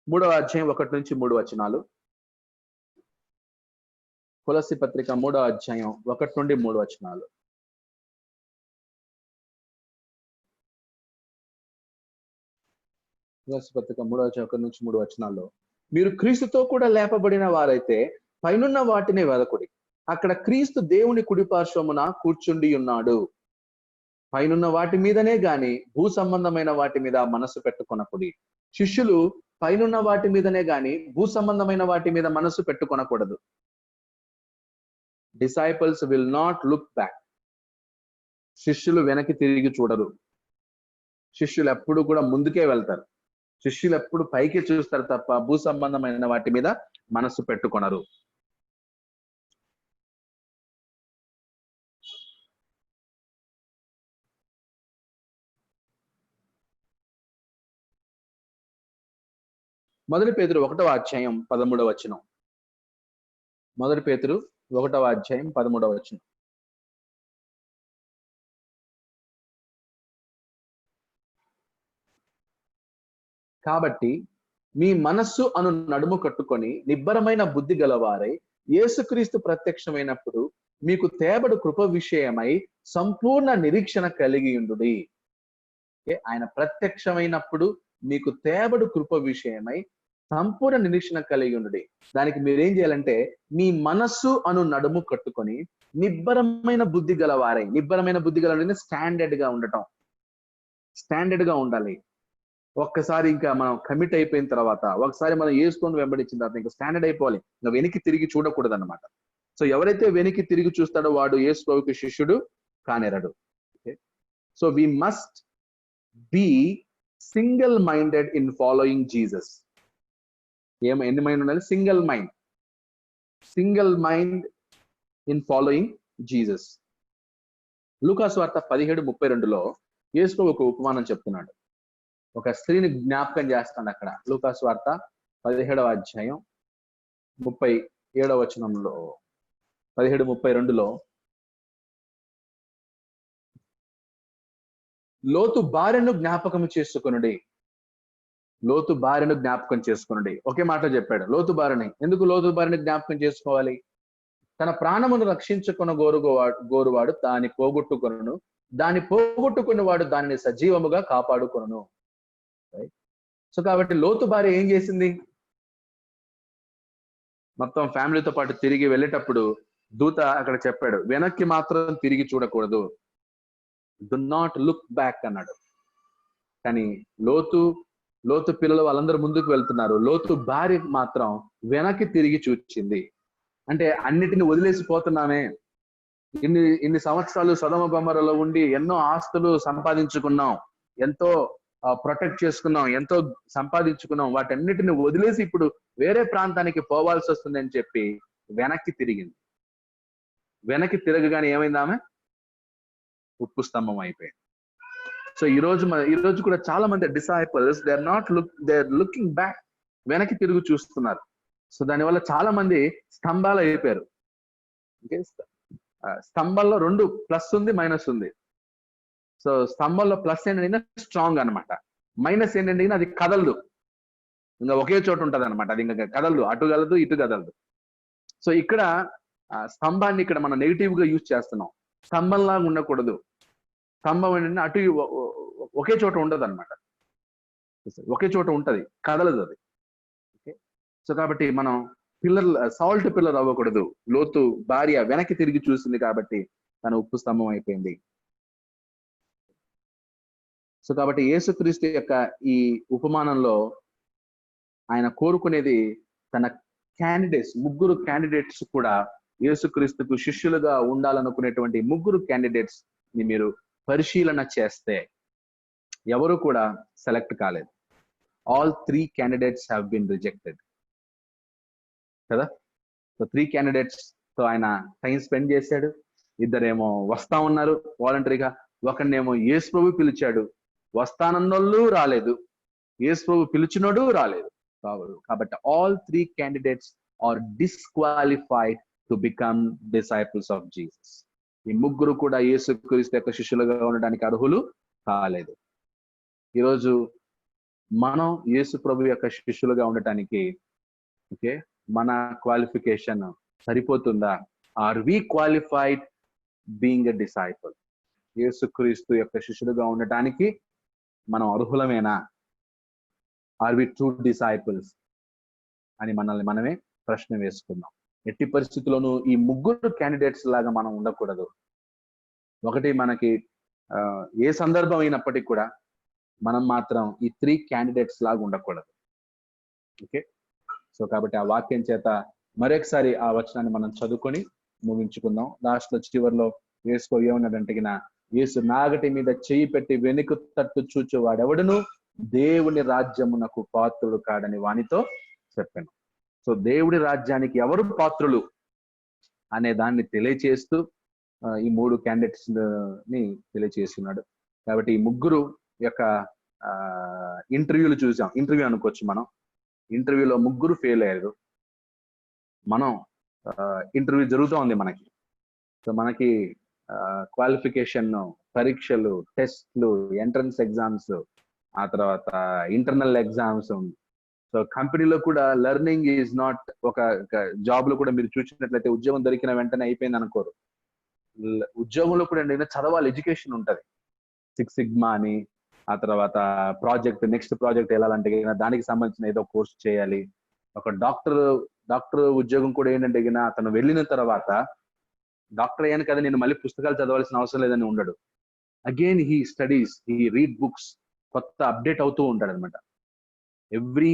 A: 3వ అధ్యాయం 1-3 కొలస్సీ పత్రిక 3వ అధ్యాయం 1-3 కొలస్సీ పత్రిక 3వ అధ్యాయం 1-3 మీరు క్రీస్తుతో కూడా లేపబడిన వారైతే పైనున్న వాటిని వెదకుడి, అక్కడ క్రీస్తు దేవుని కుడిపార్శ్వమున కూర్చుండి ఉన్నాడు. పైనున్న వాటి మీదనే గాని భూ సంబంధమైన వాటి మీద మనసు పెట్టుకొనకుడి. శిష్యులు పైనున్న వాటి మీదనే గాని భూ సంబంధమైన వాటి మీద మనసు పెట్టుకొనకూడదు. Disciples will not look back. శిష్యులు వెనక్కి తిరిగి చూడరు. శిష్యులు ఎప్పుడు కూడా ముందుకే వెళ్తారు. శిష్యులు ఎప్పుడు పైకి చూస్తారు తప్ప భూ సంబంధమైన వాటి మీద మనసు పెట్టుకొనరు. మొదటి పేతురు 1వ అధ్యాయం 13వ వచనం. మొదటి పేతురు 1వ అధ్యాయం 13వ వచనం. కాబట్టి మీ మనస్సు అను నడుము కట్టుకొని నిబ్బరమైన బుద్ధి గలవారై యేసుక్రీస్తు ప్రత్యక్షమైనప్పుడు మీకు తేబడు కృప విషయమై సంపూర్ణ నిరీక్షణ కలిగి ఉండుడి. ఆయన ప్రత్యక్షమైనప్పుడు మీకు తేబడు కృప విషయమై సంపూర్ణ నిరీక్షణ కలిగి ఉండుడి. దానికి మీరేం చేయాలంటే మీ మనస్సు అను నడుము కట్టుకొని నిబ్బరమైన బుద్ధి గలవారై. నిబ్బరమైన బుద్ధి గల స్టాండర్డ్ గా ఉండటం, స్టాండర్డ్ గా ఉండాలి. ఒక్కసారి ఇంకా మనం కమిట్ అయిపోయిన తర్వాత, ఒకసారి మనం యేసుని వెంబడించిన తర్వాత ఇంకా స్టాండర్డ్ అయిపోవాలి. ఇంకా వెనక్కి తిరిగి చూడకూడదు అన్నమాట. సో ఎవరైతే వెనక్కి తిరిగి చూస్తాడో వాడు యేసు ప్రభువుకి శిష్యుడు కానేరడు. So we must be single minded in following Jesus. ఎన్ని మైండ్ ఉండాలి? Single mind in following Jesus. Lukasu వార్త 17:32 యేసు ప్రభు ఒక ఉపమానం చెప్తున్నాడు. ఒక స్త్రీని జ్ఞాపకం చేస్తాడు అక్కడ. లూకాసు వార్త 17వ అధ్యాయం 37వ వచనంలో 17:32 లోతు భార్యను జ్ఞాపకం చేసుకొనుడి. లోతు భార్యను జ్ఞాపకం చేసుకొనుడి. ఒకే మాట చెప్పాడు. లోతు భార్యని ఎందుకు లోతు భార్యని జ్ఞాపకం చేసుకోవాలి? తన ప్రాణమును రక్షించుకున్న గోరువాడు దాన్ని పోగొట్టుకొనును, దాన్ని పోగొట్టుకున్నవాడు దానిని సజీవముగా కాపాడుకొనును. సో కాబట్టి లోతు భార్య ఏం చేసింది? మొత్తం ఫ్యామిలీతో పాటు తిరిగి వెళ్ళేటప్పుడు దూత అక్కడ చెప్పాడు, వెనక్కి మాత్రం తిరిగి చూడకూడదు, డు నాట్ లుక్ బ్యాక్ అన్నాడు. కానీ లోతు పిల్లలు వాళ్ళందరూ ముందుకు వెళ్తున్నారు, లోతు భార్య మాత్రం వెనక్కి తిరిగి చూచింది. అంటే అన్నిటిని వదిలేసిపోతున్నామే, ఇన్ని సంవత్సరాలు సొదొమ గొమొర్రాలో ఉండి ఎన్నో ఆస్తులు సంపాదించుకున్నాం, ఎంతో ప్రొటెక్ట్ చేసుకున్నాం, ఎంతో సంపాదించుకున్నాం, వాటన్నిటిని వదిలేసి ఇప్పుడు వేరే ప్రాంతానికి పోవాల్సి వస్తుంది అని చెప్పి వెనక్కి తిరిగింది. వెనక్కి తిరగగానే ఏమైంది? ఆమె ఉప్పు స్తంభం అయిపోయింది. సో ఈ రోజు కూడా చాలా మంది disciples they are looking back, వెనక్కి తిరుగు చూస్తున్నారు. సో దానివల్ల చాలా మంది స్తంభాలు అయిపోయారు. స్తంభంలో 2 ప్లస్ ఉంది, మైనస్ ఉంది. సో స్తంభంలో ప్లస్ ఏంటంటే స్ట్రాంగ్ అనమాట, మైనస్ ఏంటంటే అది కదలదు, ఇంకా ఒకే చోట ఉంటది అనమాట, అది ఇంకా కదలదు, అటు కదలదు ఇటు కదలదు. సో ఇక్కడ స్తంభాన్ని ఇక్కడ మనం నెగిటివ్ గా యూజ్ చేస్తున్నాం. స్తంభంలాగా ఉండకూడదు, స్తంభం ఏంటంటే అటు ఒకే చోట ఉండదు అనమాట, ఒకే చోట ఉంటది, కదలదు అది. ఓకే, సో కాబట్టి మనం సాల్ట్ పిల్లర్ అవ్వకూడదు. లోతు భార్య వెనక్కి తిరిగి చూసింది కాబట్టి తన ఉప్పు స్తంభం అయిపోయింది. సో కాబట్టి యేసుక్రీస్తు యొక్క ఈ ఉపమానంలో ఆయన కోరుకునేది తన ముగ్గురు క్యాండిడేట్స్ కూడా యేసుక్రీస్తుకు శిష్యులుగా ఉండాలనుకునేటువంటి ముగ్గురు క్యాండిడేట్స్ ని మీరు పరిశీలన చేస్తే ఎవరు కూడా సెలెక్ట్ కాలేదు. All 3 candidates have been rejected కదా. సో 3 క్యాండిడేట్స్ తో ఆయన టైం స్పెండ్ చేశాడు. ఇద్దరేమో వస్తా ఉన్నారు వాలంటరీగా, ఒకరినేమో యేసు ప్రభు పిలిచాడు, వస్తానన్నోళ్ళు రాలేదు, యేసు ప్రభు పిలిచినోడు రాలేదు. కాబట్టి all 3 candidates are disqualified to become disciples of Jesus. ఈ ముగ్గురు కూడా యేసుక్రీస్తు యొక్క శిష్యులుగా ఉండడానికి అర్హులు కాలేదు. ఈరోజు మనం యేసు ప్రభు యొక్క శిష్యులుగా ఉండటానికి ఓకే మన క్వాలిఫికేషన్ సరిపోతుందా? Are we qualified being a disciple? యేసుక్రీస్తు యొక్క శిష్యులుగా ఉండటానికి మనం అర్హులమేనా? ఆర్ వి ట్రూ డిసైపుల్స్ అని మనల్ని మనమే ప్రశ్న వేసుకుందాం. ఎట్టి పరిస్థితుల్లోనూ ఈ ముగ్గురు క్యాండిడేట్స్ లాగా మనం ఉండకూడదు. ఒకటి మనకి ఏ సందర్భం అయినప్పటికీ కూడా మనం మాత్రం ఈ 3 క్యాండిడేట్స్ లాగా ఉండకూడదు. ఓకే, సో కాబట్టి ఆ వాక్యం చేత మరొకసారి ఆ వచనాన్ని మనం చదువుకొని ముగించుకుందాం. లాస్ట్ లో చివరిలో యేసు ఏమన్నాడంటే, యేసు నాగటి మీద చెయ్యి పెట్టి వెనుక తట్టు చూచు వాడెవడును దేవుని రాజ్యమునకు పాత్రుడు కాడని వానితో చెప్పాను. సో దేవుడి రాజ్యానికి ఎవరు పాత్రులు అనే దాన్ని తెలియచేస్తూ ఈ 3 క్యాండిడేట్స్ ని తెలియచేస్తున్నాడు. కాబట్టి ఈ ముగ్గురు యొక్క ఇంటర్వ్యూలు చూసాం. ఇంటర్వ్యూ అనుకోవచ్చు మనం. ఇంటర్వ్యూలో ముగ్గురు ఫెయిల్ అయ్యారు. మనం ఇంటర్వ్యూ జరుగుతూ ఉంది మనకి. సో మనకి క్వాలిఫికేషన్ పరీక్షలు, టెస్ట్లు, ఎంట్రన్స్ ఎగ్జామ్స్, ఆ తర్వాత ఇంటర్నల్ ఎగ్జామ్స్. సో కంపెనీలో కూడా లెర్నింగ్ ఈజ్ నాట్ ఒక జాబ్ లో కూడా మీరు చూసినట్లయితే ఉద్యోగం దొరికిన వెంటనే అయిపోయింది అనుకోరు. ఉద్యోగంలో కూడా ఏంటంటే చదవాలి, ఎడ్యుకేషన్ ఉంటది. 6 సిగ్మా అని, ఆ తర్వాత నెక్స్ట్ ప్రాజెక్ట్ వెళ్ళాలంటే దానికి సంబంధించిన ఏదో కోర్స్ చేయాలి. ఒక డాక్టర్ ఉద్యోగం కూడా ఏంటంటే అతను వెళ్ళిన తర్వాత డాక్టర్ అయ్యాను కదా నేను మళ్ళీ పుస్తకాలు చదవాల్సిన అవసరం లేదని ఉండడు. Again he studies, he read books, కొత్త అప్డేట్ అవుతూ ఉంటాడు అనమాట. Every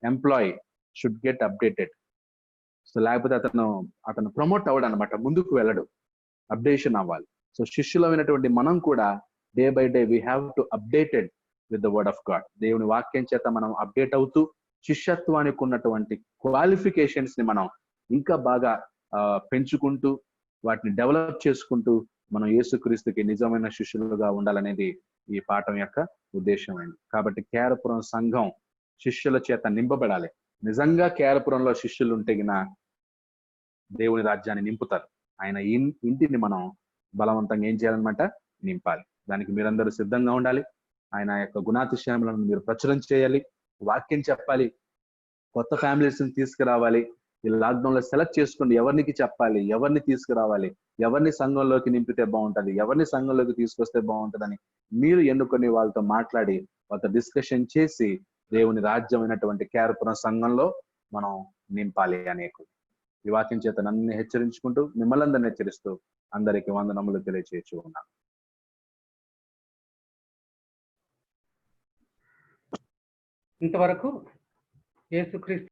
A: employee should get updated. So లేకపోతే అతను ప్రమోట్ అవ్వడు అనమాట, ముందుకు వెళ్ళడు, అప్డేషన్ అవ్వాలి. సో శిష్యులమైనటువంటి మనం కూడా day by day we have to updated with the word of God. దేవుని వాక్యం చేత మనం అప్డేట్ అవుతూ శిష్యత్వానికి ఉన్నటువంటి క్వాలిఫికేషన్స్ ని మనం ఇంకా బాగా పెంచుకుంటూ వాటిని డెవలప్ చేసుకుంటూ మనం యేసుక్రీస్తుకి నిజమైన శిష్యులుగా ఉండాలనేది ఈ పాఠం యొక్క ఉద్దేశమైంది. కాబట్టి కేరపురం సంఘం శిష్యుల చేత నింపబడాలి. నిజంగా కేరపురంలో శిష్యులు ఉంటే దేవుని రాజ్యాన్ని నింపుతారు. ఆయన ఇంటిని మనం బలవంతంగా ఏం చేయాలన్నమాట? నింపాలి. దానికి మీరందరూ సిద్ధంగా ఉండాలి. ఆయన యొక్క గుణాతిశయములను మీరు ప్రచురం చేయాలి, వాక్యం చెప్పాలి, కొత్త ఫ్యామిలీస్ ని తీసుకురావాలి. ఈ లాక్డౌన్ లో సెలెక్ట్ చేసుకోండి, ఎవరికి చెప్పాలి, ఎవరిని తీసుకురావాలి, ఎవరిని సంఘంలోకి నింపితే బాగుంటది, ఎవరిని సంఘంలోకి తీసుకొస్తే బాగుంటదని మీరు ఎన్నుకొని వాళ్ళతో మాట్లాడి వాళ్ళతో డిస్కషన్ చేసి దేవుని రాజ్యమైనటువంటి కేరపురం సంఘంలో మనం నింపాలి అనేకు. ఈ వాక్యం చేత నన్ను హెచ్చరించుకుంటూ మిమ్మల్ని అందరిని హెచ్చరిస్తూ అందరికీ వందనములు తెలియచేయచ్చు ఉన్నాను.
C: ఇంతవరకు యేసుక్రీస్తు